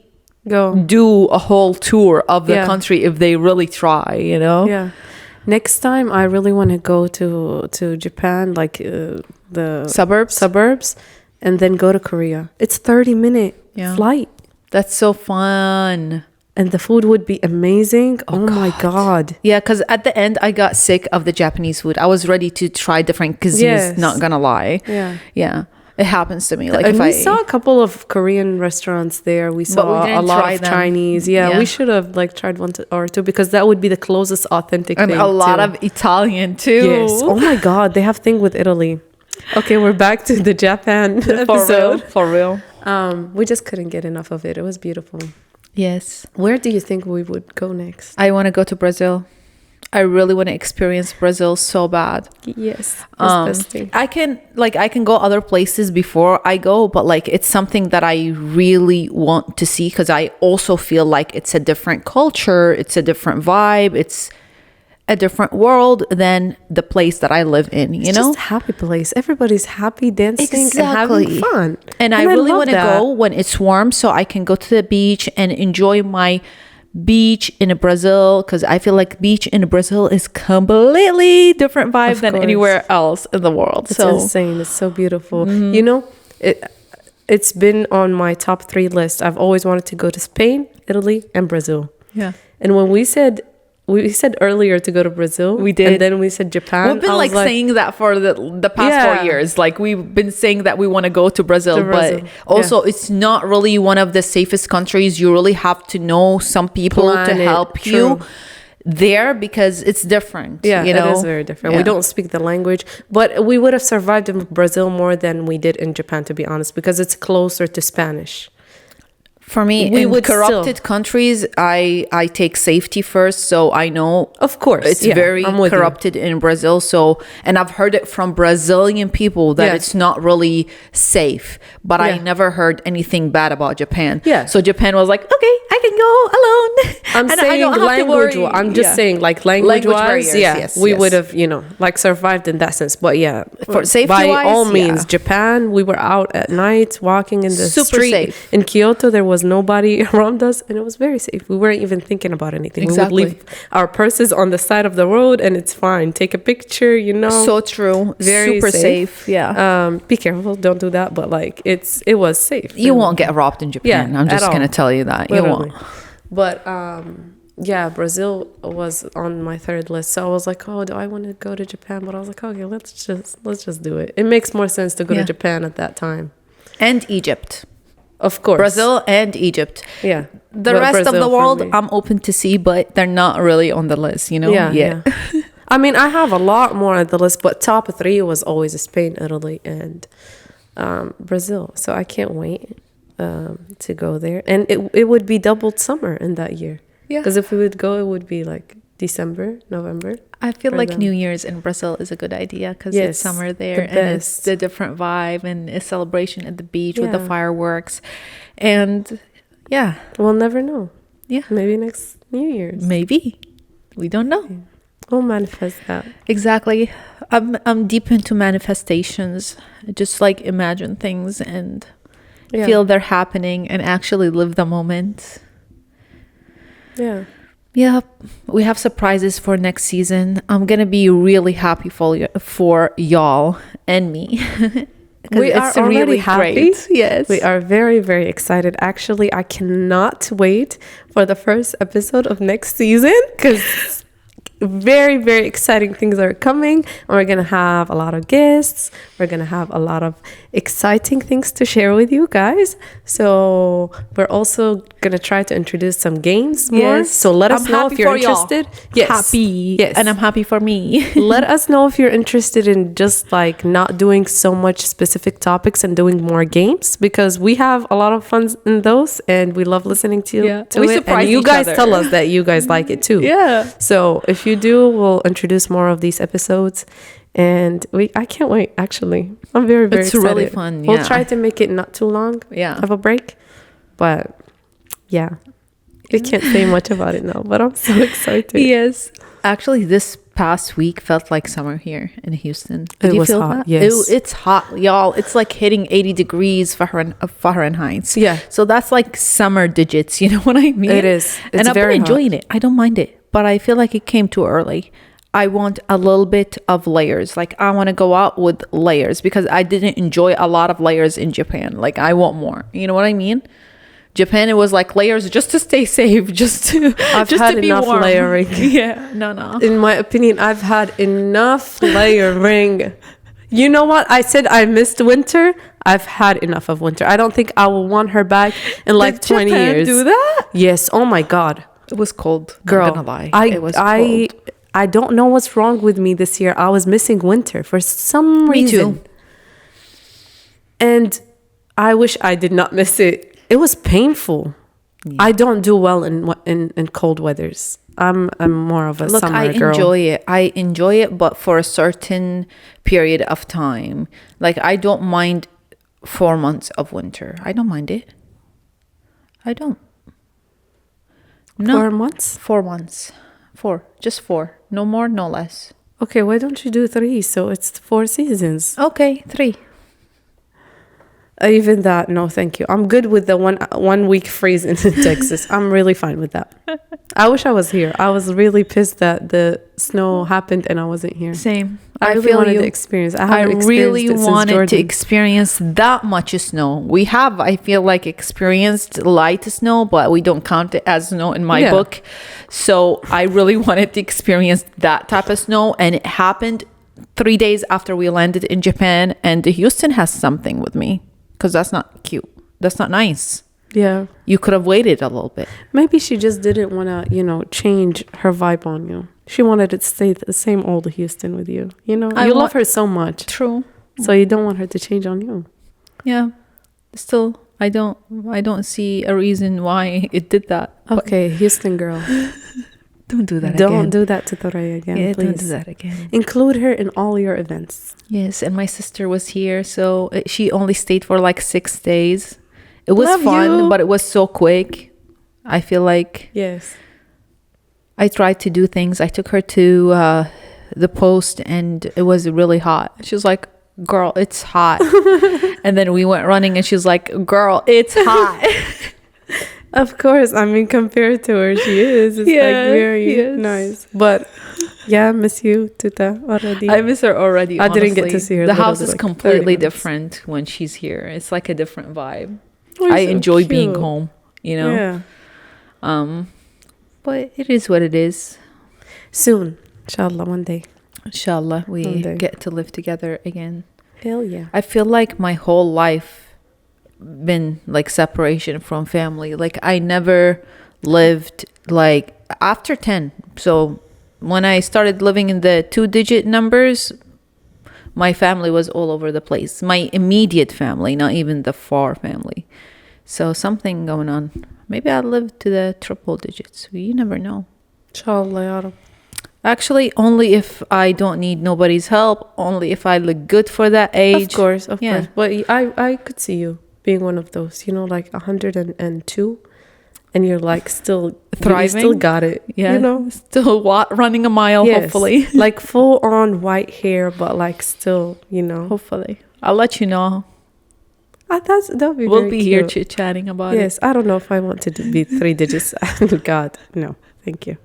go do a whole tour of the country if they really try, Yeah. Next time, I really want to go to Japan, like the suburbs, and then go to Korea. It's 30-minute flight. That's so fun. And the food would be amazing. Oh my God. Yeah, because at the end, I got sick of the Japanese food. I was ready to try different cuisines, not gonna lie. Yeah. It happens to me. Like, and we saw a couple of Korean restaurants there. We saw a lot of Chinese. Yeah, we should have tried one or two, because that would be the closest authentic and thing. a lot of Italian too. Yes. Oh my God, they have thing with Italy. Okay, we're back to the Japan episode. For real. We just couldn't get enough of it. It was beautiful. Yes. Where do you think we would go next? I want to go to Brazil. I really want to experience Brazil so bad. Yes. Especially. I can go other places before I go, but like, it's something that I really want to see, because I also feel like it's a different culture, it's a different vibe, it's a different world than the place that I live in, It's just a happy place. Everybody's happy, dancing and having fun. And I really want to go when it's warm, so I can go to the beach and enjoy my beach in Brazil, because I feel like beach in Brazil is completely different vibe than anywhere else in the world. It's insane. It's so beautiful. It's been on my top 3 list. I've always wanted to go to Spain, Italy, and Brazil. Yeah. And when we said earlier to go to Brazil. We did. And then we said Japan. We've been saying that for the past 4 years. Like, we've been saying that we want to go to Brazil. But also, it's not really one of the safest countries. You really have to know some people to help you there, because it's different. Yeah, it is very different. We don't speak the language. But we would have survived in Brazil more than we did in Japan, to be honest, because it's closer to Spanish. For me, in corrupted countries, I take safety first, so I know. Of course, it's very corrupted in Brazil. So, and I've heard it from Brazilian people that it's not really safe. But I never heard anything bad about Japan. Yeah. So Japan was like, okay, I can go alone. I'm saying language. I'm just saying, like, language-wise, yes, we would have, survived in that sense. But for safety, by all means, Japan. We were out at night walking in the street safe. In Kyoto. There was nobody around us, and it was very safe. We weren't even thinking about anything. Exactly. We would leave our purses on the side of the road, and it's fine. Take a picture, So true. Very super safe. Yeah. Be careful. Don't do that. But it was safe. You won't get robbed in Japan. I'm just gonna tell you that. Literally. You won't. But Brazil was on my 3rd list. So I was like, oh, do I want to go to Japan? But I was like, okay, let's just do it. It makes more sense to go to Japan at that time. And Egypt. Of course. Brazil and Egypt. Yeah. The rest of the world, I'm open to see, but they're not really on the list, Yeah. I mean, I have a lot more on the list, but top 3 was always Spain, Italy, and Brazil. So I can't wait to go there. And it would be doubled summer in that year. Yeah. Because if we would go, it would be like December, November. I feel like New Year's in Brazil is a good idea, because it's summer there, and it's the different vibe and a celebration at the beach with the fireworks. And we'll never know. Yeah. Maybe next New Year's. Maybe. We don't know. Yeah. We'll manifest that. Exactly. I'm deep into manifestations. Just like imagine things and feel they're happening and actually live the moment. Yeah. Yeah, we have surprises for next season. I'm gonna be really happy for y'all and me. We are it's already really happy. great. Yes. We are very, very excited. Actually, I cannot wait for the first episode of next season because very, very exciting things are coming. And we're going to have a lot of guests. We're going to have a lot of exciting things to share with you guys. So we're also going to try to introduce some games more. Yes. So let us I'm know happy if you're for y'all. interested. Yes. Happy. Yes. And I'm happy for me. Let us know if you're interested in just like not doing so much specific topics and doing more games, because we have a lot of fun in those and we love listening to Yeah. to We it. surprise And you each guys other. tell us that you guys like it too. Yeah. So if you do, we'll introduce more of these episodes. And I can't wait, actually. I'm very, very It's excited. really fun, We'll yeah. try to make it not too long Yeah. of a break. But yeah, we can't say much about it now, but I'm so excited. Yes. Actually, this past week felt like summer here in Houston. Did It you was feel hot, that? yes. It's hot, y'all. It's like hitting 80 degrees Fahrenheit. Yeah. So that's like summer digits. You know what I mean? It is. And It's I've very been hot. enjoying it. I don't mind it. But I feel like it came too early. I want a little bit of layers. Like I want to go out with layers because I didn't enjoy a lot of layers in Japan. Like I want more. You know what I mean? Japan, it was like layers just to stay safe, just to I've just had to be enough warm. layering. Yeah, no. In my opinion, I've had enough layering. You know what? I said I missed winter. I've had enough of winter. I don't think I will want her back in like Did 20 Japan years. do that? Yes. Oh my God. It was cold. Girl, Not gonna lie. It was cold. I don't know what's wrong with me this year. I was missing winter for some Me reason. too. And I wish I did not miss it. It was painful. Yeah. I don't do well in cold weathers. I'm more of a Look, summer I girl. enjoy it. I enjoy it, but for a certain period of time. Like I don't mind 4 months of winter. I don't mind it. I don't. No. 4 months? 4 months. 4. Just 4. No more, no less. Okay, why don't you do 3? So it's 4 seasons. Okay, 3. Even that, no, thank you. I'm good with the 1 week freeze in Texas. I'm really fine with that. I wish I was here. I was really pissed that the snow happened and I wasn't here. Same. I really feel wanted you. to experience. I I haven't experienced really it since wanted to Jordan. experience that much snow. We have, I feel like, experienced light snow, but we don't count it as snow in my Yeah. book. So I really wanted to experience that type of snow, and it happened 3 days after we landed in Japan. And Houston has something with me because that's not cute. That's not nice. Yeah. You could have waited a little bit. Maybe she just didn't want to, change her vibe on you. She wanted to stay the same old Houston with you. You I love her so much. True. So you don't want her to change on you. Yeah. Still, I don't see a reason why it did that. Okay, Houston girl. Don't do that Don't again. do that to Thuraya again, Yeah, please. don't do that again. Include her in all your events. Yes, and my sister was here, so she only stayed for like 6 days. It was Love fun, you. but it was so quick. I feel like Yes. I tried to do things. I took her to the post, and it was really hot. She was like, "Girl, it's hot." And then we went running, and she was like, "Girl, it's hot." Of course. I mean, compared to her, she is. It's Yeah, like very yes. nice. But yeah, I miss you, Tuta, already. I miss her already. I didn't get honestly. to see her The literally house is like 30 completely minutes. different when she's here. It's like a different vibe. Oh, I so enjoy being cute. home, you know. Yeah. But it is what it is. Soon, inshallah, one day. Inshallah, we One day. get to live together again. Hell yeah. I feel like my whole life been like separation from family. Like I never lived like after 10. So when I started living in the 2-digit numbers, my family was all over the place. My immediate family, not even the far family. So something going on. Maybe I'll live to the triple digits. You never know. Inshallah, ya Rab. Actually, only if I don't need nobody's help. Only if I look good for that age. Of course. Yeah. But I could see you being one of those, like 102, and you're like still Thriving. You still got it. Yeah. Still running a mile, Yes. hopefully. Like full on white hair, but like still, Hopefully. I'll let you know. That'd be We'll very be here cute. chit-chatting about it. Yes, I don't know if I want to be 3 digits. God, no, thank you.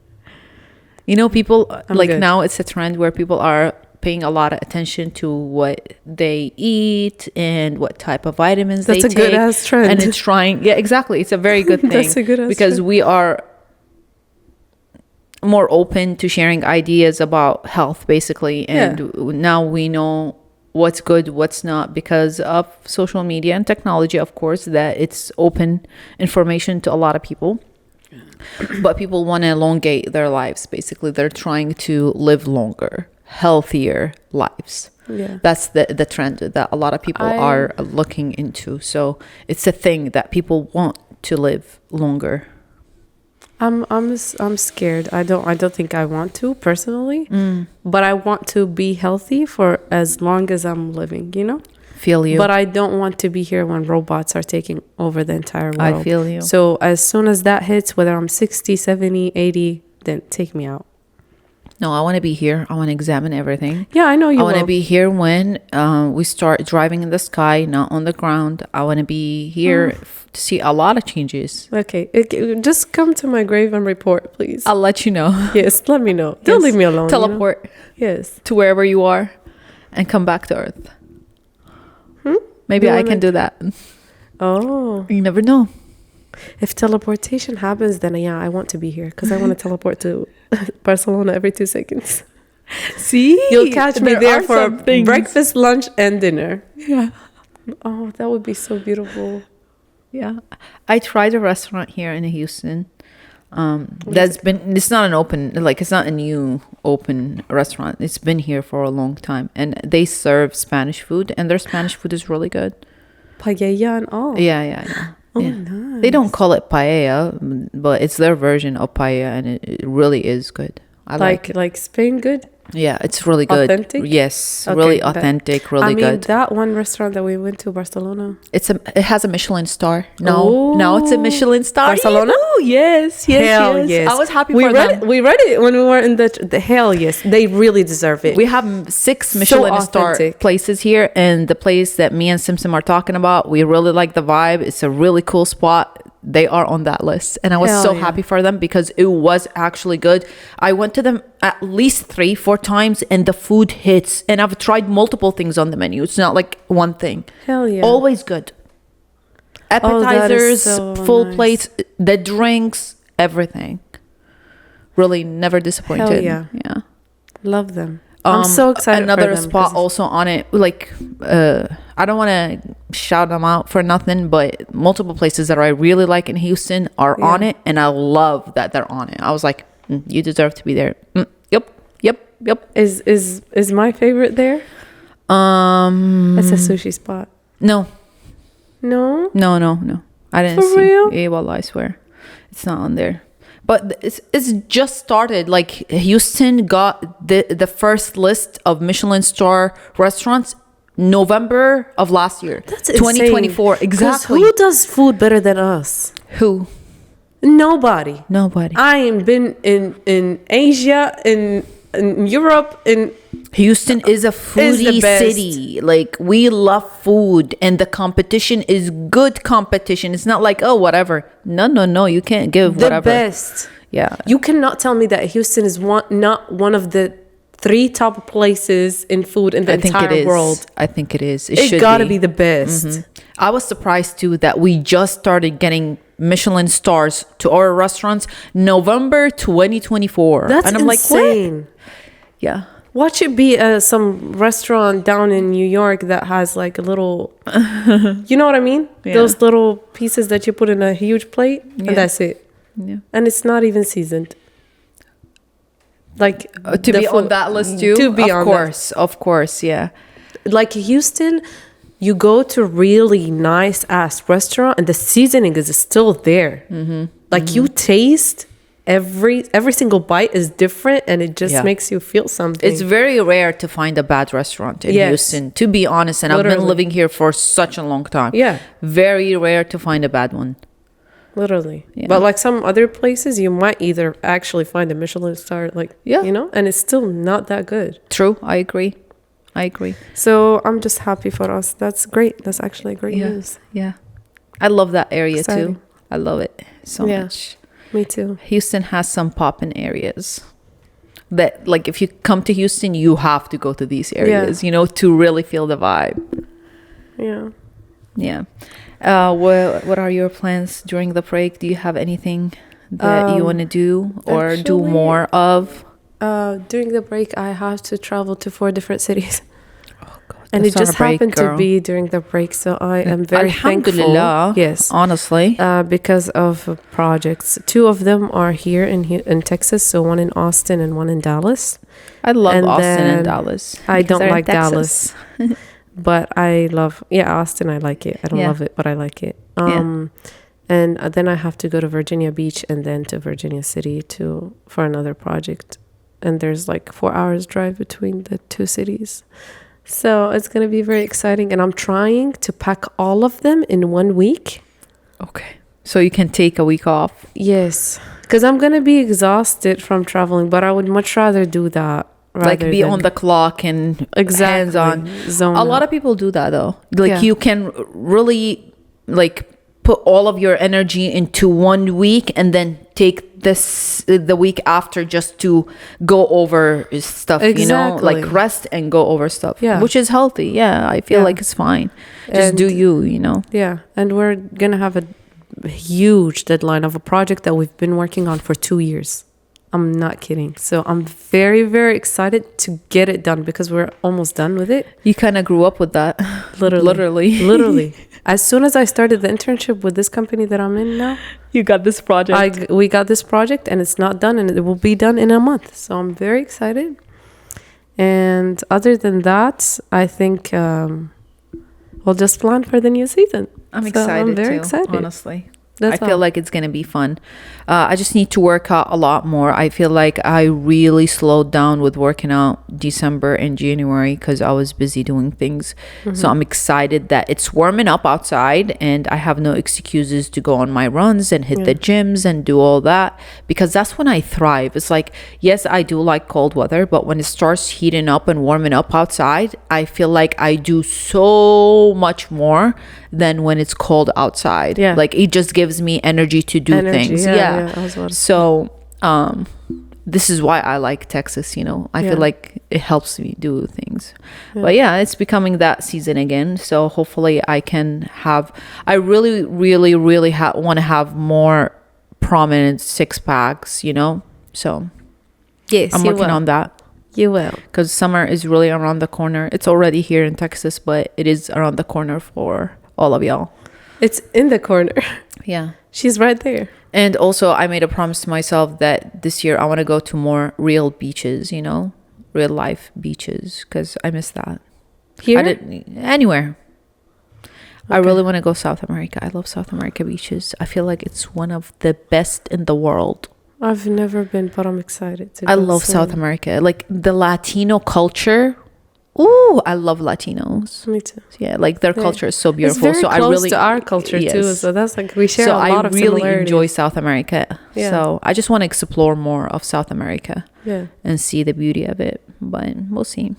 You know, people, I'm like good. now it's a trend where people are paying a lot of attention to what they eat and what type of vitamins That's they a take. good ass trend. And it's trying, yeah, exactly. It's a very good thing. That's a good ass because trend. we are more open to sharing ideas about health, basically. And now we know what's good, what's not, because of social media and technology, of course, that it's open information to a lot of people. But people want to elongate their lives. Basically, they're trying to live longer, healthier lives. Yeah. That's the trend that a lot of people are looking into. So it's a thing that people want to live longer. I'm scared. I don't think I want to personally, but I want to be healthy for as long as I'm living, you know? Feel you. But I don't want to be here when robots are taking over the entire world. I feel you. So as soon as that hits, whether I'm 60, 70, 80, then take me out. No, I want to be here. I want to examine everything. Yeah, I know you I want to will. be here when we start driving in the sky, not on the ground. I want to be here to see a lot of changes. Okay, just come to my grave and report, please. I'll let you know. Yes, let me know. Don't leave me alone. Teleport You know? Yes. to wherever you are and come back to Earth. Maybe I can do that. Oh. You never know. If teleportation happens, then yeah, I want to be here because I want to teleport to Barcelona every 2 seconds. See? You'll catch me there are for some things. breakfast, lunch, and dinner. Yeah. Oh, that would be so beautiful. Yeah. I tried a restaurant here in Houston. It's not an open, like, it's not a new open restaurant. It's been here for a long time. And they serve Spanish food, and their Spanish food is really good. Paella and all. Yeah. Oh, yeah. nice. They don't call it paella, but it's their version of paella, and it really is good. I like it. Like Spain good? Yeah, it's really good. Authentic? Yes, Okay, really but- authentic, really I mean, good. that one restaurant that we went to, Barcelona. It has a Michelin star. No, it's a Michelin star. Barcelona? Oh, yes. Hell yes. I was happy we for read them. It, we read it when we were in the hell yes. They really deserve it. We have 6 Michelin star authentic. places here, and the place that me and Simpson are talking about, we really like the vibe. It's a really cool spot. They are on that list, and I was Hell so yeah. happy for them because it was actually good. I went to them at least 3-4 times, and the food hits. And I've tried multiple things on the menu. It's not like one thing. Hell yeah. Always good. that is Appetizers, so full nice. plates, the drinks, everything. Really never disappointed. Hell yeah. Yeah. Love them. I'm so excited Another for them spot 'cause- also on it, like I don't want to shout them out for nothing, but multiple places that I really like in Houston are on it, and I love that they're on it. I was like, you deserve to be there. Yep. Is my favorite there? It's a sushi spot. No. No? I didn't For see. real? Yeah, well, I swear, it's not on there. But it's just started. Like, Houston got the first list of Michelin star restaurants November of last year. That's 2024. insane. 'Cause Exactly. who does food better than us? Who? Nobody. Nobody. I ain't been in Asia, in Europe, in Houston is a foodie best. city. Like, we love food, and the competition is good competition. It's not like, oh, whatever. No. You can't give the whatever. best. Yeah. You cannot tell me that Houston is not one of the 3 top places in food in the I think entire it is. world. I think it is. It It's should gotta be the best. I was surprised too that we just started getting Michelin stars to our restaurants November 2024. That's and I'm insane. like, what? Yeah. Watch it be some restaurant down in New York that has like a little, you know what I mean? Yeah. Those little pieces that you put in a huge plate, Yeah. and that's it. Yeah. And it's not even seasoned. Like To the be on food- that list too? To be on that. Of course, yeah. Like Houston, you go to really nice ass restaurant and the seasoning is still there. Like you taste every single bite is different, and it just Yeah. makes you feel something. It's very rare to find a bad restaurant in Yes. Houston, to be honest. And I've Literally. been living here for such a long time. Yeah. Very rare to find a bad one. Literally. Yeah. But like some other places, you might either actually find a Michelin star, like, Yeah. you know, and it's still not that good. True. I agree. So I'm just happy for us. That's great. That's actually great Yeah. news. Yeah. I love that area Exciting. too. I love it so Yeah. much. Me too. Houston has some poppin' areas. that like if you come to Houston, you have to go to these areas, you know, to really feel the vibe. Yeah. Yeah. What are your plans during the break? Do you have anything that you want to do or do more of? During the break, I have to travel to 4 different cities. Oh God, And it just happened to be during the break, so I am very thankful. Yes, honestly, because of projects. 2 of them are here in Texas, so one in Austin and one in Dallas. I love Austin and Dallas. I don't like Dallas, but I love Austin. I like it. I don't love it, but I like it. And then I have to go to Virginia Beach and then to Virginia City for another project. And there's like 4 hours drive between the 2 cities. So it's going to be very exciting. And I'm trying to pack all of them in 1 week. Okay. So you can take a week off. Yes. Because I'm going to be exhausted from traveling. But I would much rather do that. Like be on the clock and hands-on. A lot of people do that though. Like you can really like put all of your energy into 1 week and then take the week after just to go over stuff, you know, like rest and go over stuff, which is healthy. Yeah, I feel like it's fine. Just do you know. Yeah, and we're gonna have a huge deadline of a project that we've been working on for 2 years. I'm not kidding. So I'm very, very excited to get it done because we're almost done with it. You kind of grew up with that. Literally. As soon as I started the internship with this company that I'm in now, you got this project. We got this project and it's not done and it will be done in a month. So I'm very excited. And other than that, I think we'll just plan for the new season. I'm very excited, honestly. That's I feel like it's going to be fun. I just need to work out a lot more. I feel like I really slowed down with working out December and January because I was busy doing things. So I'm excited that it's warming up outside and I have no excuses to go on my runs and hit the gyms and do all that because that's when I thrive. It's like, yes, I do like cold weather, but when it starts heating up and warming up outside, I feel like I do so much more than when it's cold outside. Like it just gives me energy to do things. So this is why I like Texas, you know. I feel like it helps me do things. But it's becoming that season again. So hopefully I really want to have more prominent 6-packs, you know. So yes, I'm working on that. You will. Because summer is really around the corner. It's already here in Texas, but it is around the corner for all of y'all. It's in the corner. Yeah. She's right there. And also I made a promise to myself that this year I want to go to more real beaches, you know, real life beaches, because I miss that. Here? Anywhere. Okay. I really want to go South America. I love South America beaches. I feel like it's one of the best in the world. I've never been, but I'm excited to go. I love South America. Like the Latino culture. Ooh, I love Latinos. Me too. Yeah, like their culture is so beautiful. It's very close to our culture too. So that's like we share a lot of similarities. So I really enjoy South America. Yeah. So I just want to explore more of South America. Yeah. And see the beauty of it. But we'll see.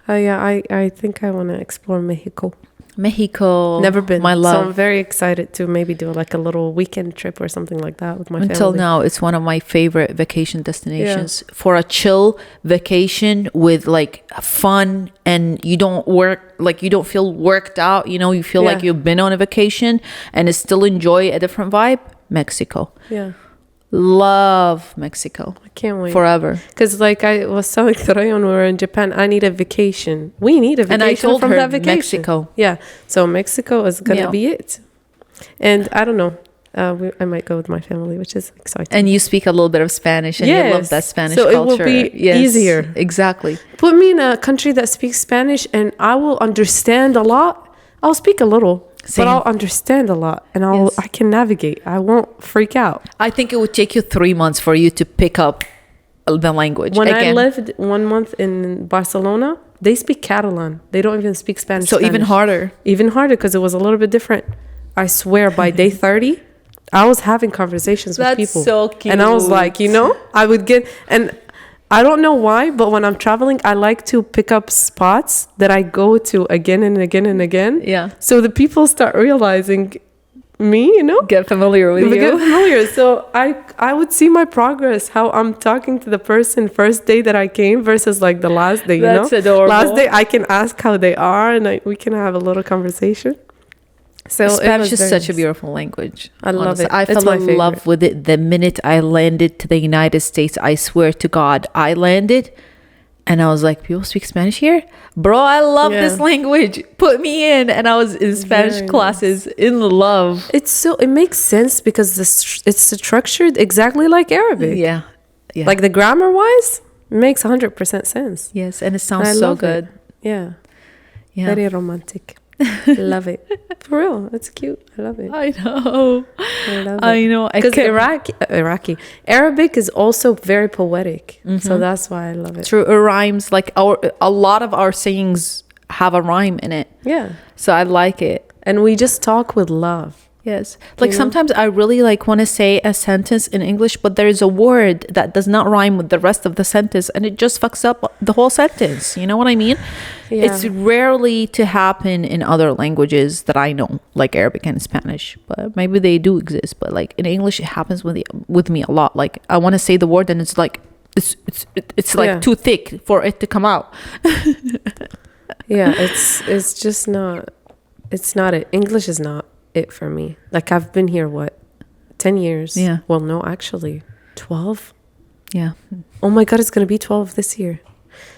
I think I want to explore Mexico. Never been. My love. So I'm very excited to maybe do like a little weekend trip or something like that with my family. Until now, it's one of my favorite vacation destinations for a chill vacation with like fun, and you don't feel worked out. You know, you feel like you've been on a vacation and still enjoy a different vibe. Mexico. Yeah. Love Mexico. I can't wait. Forever. Because like I was telling Thuraya when we were in Japan, I need a vacation. We need a vacation. And I told from her that vacation. Mexico. Yeah. So Mexico is going to be it. And I don't know. I might go with my family, which is exciting. And you speak a little bit of Spanish and you love that Spanish culture. So it will be easier. Exactly. Put me in a country that speaks Spanish and I will understand a lot. I'll speak a little. Same. But I'll understand a lot and I can navigate. I won't freak out. I think it would take you 3 months for you to pick up the language. When I lived 1 month in Barcelona, they speak Catalan. They don't even speak Spanish. So even harder. Even harder because it was a little bit different. I swear by day 30, I was having conversations with people. That's so cute. And I was like, you know, I would get... And I don't know why, but when I'm traveling, I like to pick up spots that I go to again and again and again. Yeah. So the people start realizing me, you know, Get familiar with get you. familiar. So I would see my progress, how I'm talking to the person first day that I came versus like the last day, you That's know. adorable. Last day I can ask how they are, and we can have a little conversation. So Spanish it was is very such a nice. beautiful language. I love honestly. it. I It's fell my in love favorite. with it the minute I landed to the United States. I swear to God, I landed and I was like, people speak Spanish here? Bro, I love this Yeah. language. Put me in. And I was in Spanish Very classes in love. It makes sense because it's structured exactly like Arabic. Yeah. Yeah. Like the grammar wise, it makes 100% sense. yes. And it sounds I so love good. it. Yeah. Yeah. Very romantic. Love it. For real. It's cute. I love it. I know. I love it. I know. I Because can't- Arabic is also very poetic. Mm-hmm. So that's why I love it. True. It rhymes. Like a lot of our sayings have a rhyme in it. Yeah. So I like it. And we just talk with love. Yes. Like You know? sometimes I really like want to say a sentence in English, but there's a word that does not rhyme with the rest of the sentence and it just fucks up the whole sentence. You know what I mean? Yeah. It's rarely to happen in other languages that I know, like Arabic and Spanish, but maybe they do exist. But like in English, it happens with me a lot. Like I want to say the word and it's like, it's like Yeah. too thick for it to come out. Yeah, it's just not, it's not it. English is not it for me. Like I've been here, what, 10 years? Yeah. Well, no, actually 12. Yeah. Oh my God, it's going to be 12 this year.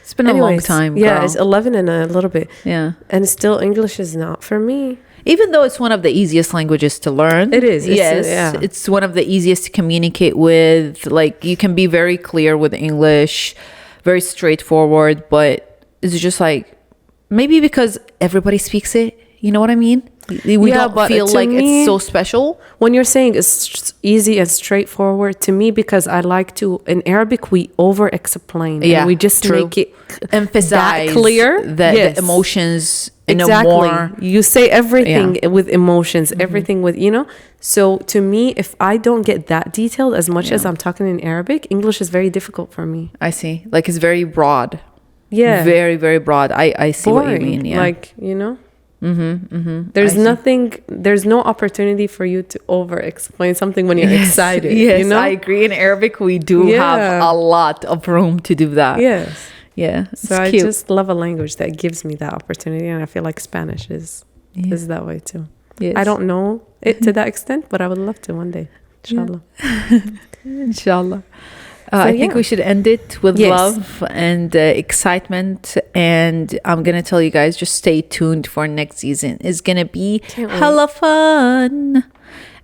It's been a long Anyways, time. Yeah, girl. it's 11 and a little bit. Yeah. And still English is not for me. Even though it's one of the easiest languages to learn. It is. Yes. Yeah. It's one of the easiest to communicate with. Like you can be very clear with English, very straightforward, but it's just like maybe because everybody speaks it. You know what I mean? We Yeah, don't but feel to like me- it's so special. When you're saying it's easy and straightforward to me, because I like to, in Arabic, we over explain. Yeah, And we just true. make it Emphasize that clear. the emotions in Exactly. a more. You say everything with emotions, everything with, you know. So to me, if I don't get that detailed as much as I'm talking in Arabic, English is very difficult for me. I see. Like it's very broad. Yeah. Very, very broad. I see what you mean. Yeah. Like, you know. I There's see. nothing, there's no opportunity for you to over explain something when you're excited. Yes, you know? I agree. In Arabic, we do have Yeah. a lot of room to do that. Yes. Yeah. It's So I cute. just love a language that gives me that opportunity, and I feel like Spanish is that way too. Yes. I don't know it to that extent, but I would love to one day. Inshallah. Inshallah. So, I think yeah. we should end it with Yes. love and excitement. And I'm going to tell you guys, just stay tuned for next season. It's going to be Can't wait. hella fun.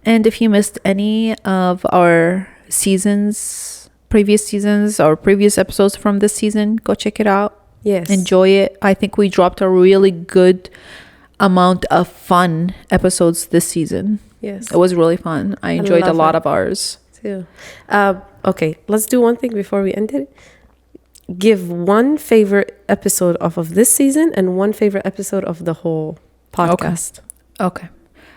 And if you missed any of our previous seasons or previous episodes from this season, go check it out. Yes. Enjoy it. I think we dropped a really good amount of fun episodes this season. Yes. It was really fun. I enjoyed a love lot it. of ours. Too. Okay, let's do one thing before we end it. Give one favorite episode of this season and one favorite episode of the whole podcast. Okay.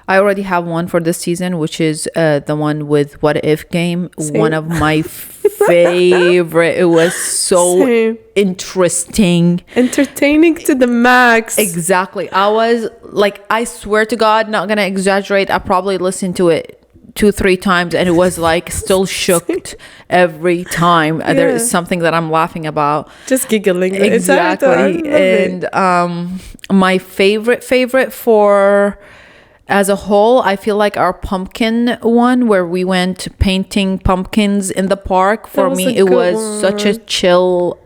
I already have one for this season, which is the one with What If Game. Same. One of my favorite. It was so Same. interesting. Entertaining to the max. Exactly. I was like, I swear to God, not gonna exaggerate. I probably listened to it 2-3 times and it was like still shooked every time. There is something that I'm laughing about. Just giggling. the entire time. I Exactly. love it. And my favorite for as a whole, I feel like our pumpkin one where we went painting pumpkins in the park, for was me a it good was such a chill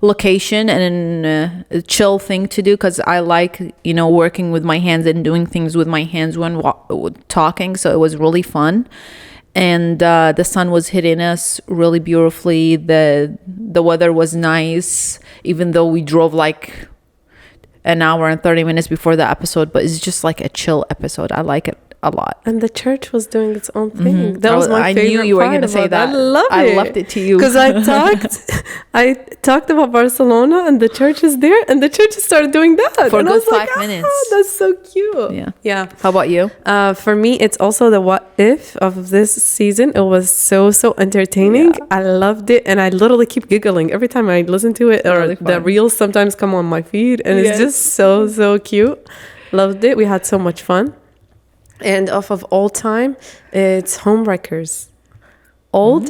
location and a chill thing to do, because I like, you know, working with my hands and doing things with my hands when talking. So it was really fun. And the sun was hitting us really beautifully. The weather was nice, even though we drove like an hour and 30 minutes before the episode, but it's just like a chill episode. I like it a lot. And the church was doing its own thing. That was my I favorite knew you were part going to say about that. it. I love it. I loved it to you. Because I talked about Barcelona and the church is there and the church started doing that. For a and I good was like, 5 minutes. That's so cute. Yeah. Yeah. How about you? For me, it's also the what if of this season. It was so entertaining. Yeah. I loved it, and I literally keep giggling every time I listen to it. Or Really the fun. reels sometimes come on my feed, and Yes. it's just so cute. Loved it. We had so much fun. And off of all time, it's Homewreckers. Old,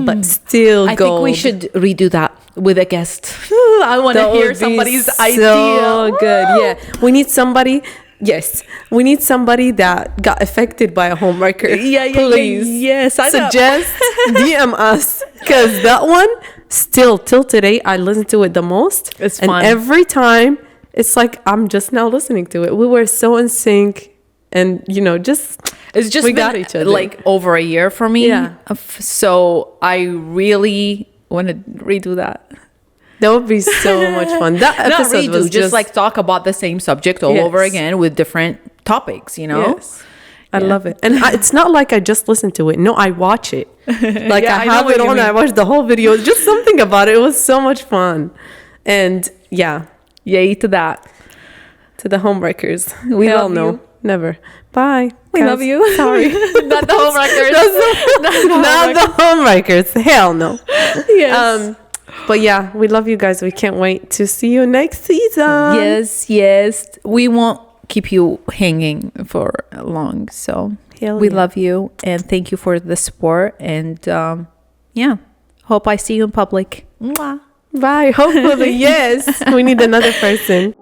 but still I gold. think we should redo that with a guest. I want to That hear would be somebody's so idea. good. Yeah, we need somebody. Yes, we need somebody that got affected by a homewrecker. Please, yes. I know. suggest DM us, because that one still till today I listen to it the most. It's and fun. every time it's like I'm just now listening to it. We were so in sync, and just It's just we been got each other. like over a year for me. Yeah. So I really want to redo that. That would be so much fun. That Not episode redo, was just like talk about the same subject all over Yes. again with different topics, Yes. I Yeah. love it. And it's not like I just listen to it. No, I watch it. Like Yeah, I I know have what it you on. mean. I watch the whole video. Just something about it. It was so much fun. And yeah, Yay to that. to the homewreckers. We Hell love no. you. Never. Bye. We guys. love you. Sorry. Not the home records. Not the homewreckers. Hell no. Yes. But yeah, we love you guys. We can't wait to see you next season. Yes. We won't keep you hanging for long. So Hell we yeah. love you and thank you for the support. And hope I see you in public. Mwah. Bye. Hopefully, yes. We need another person.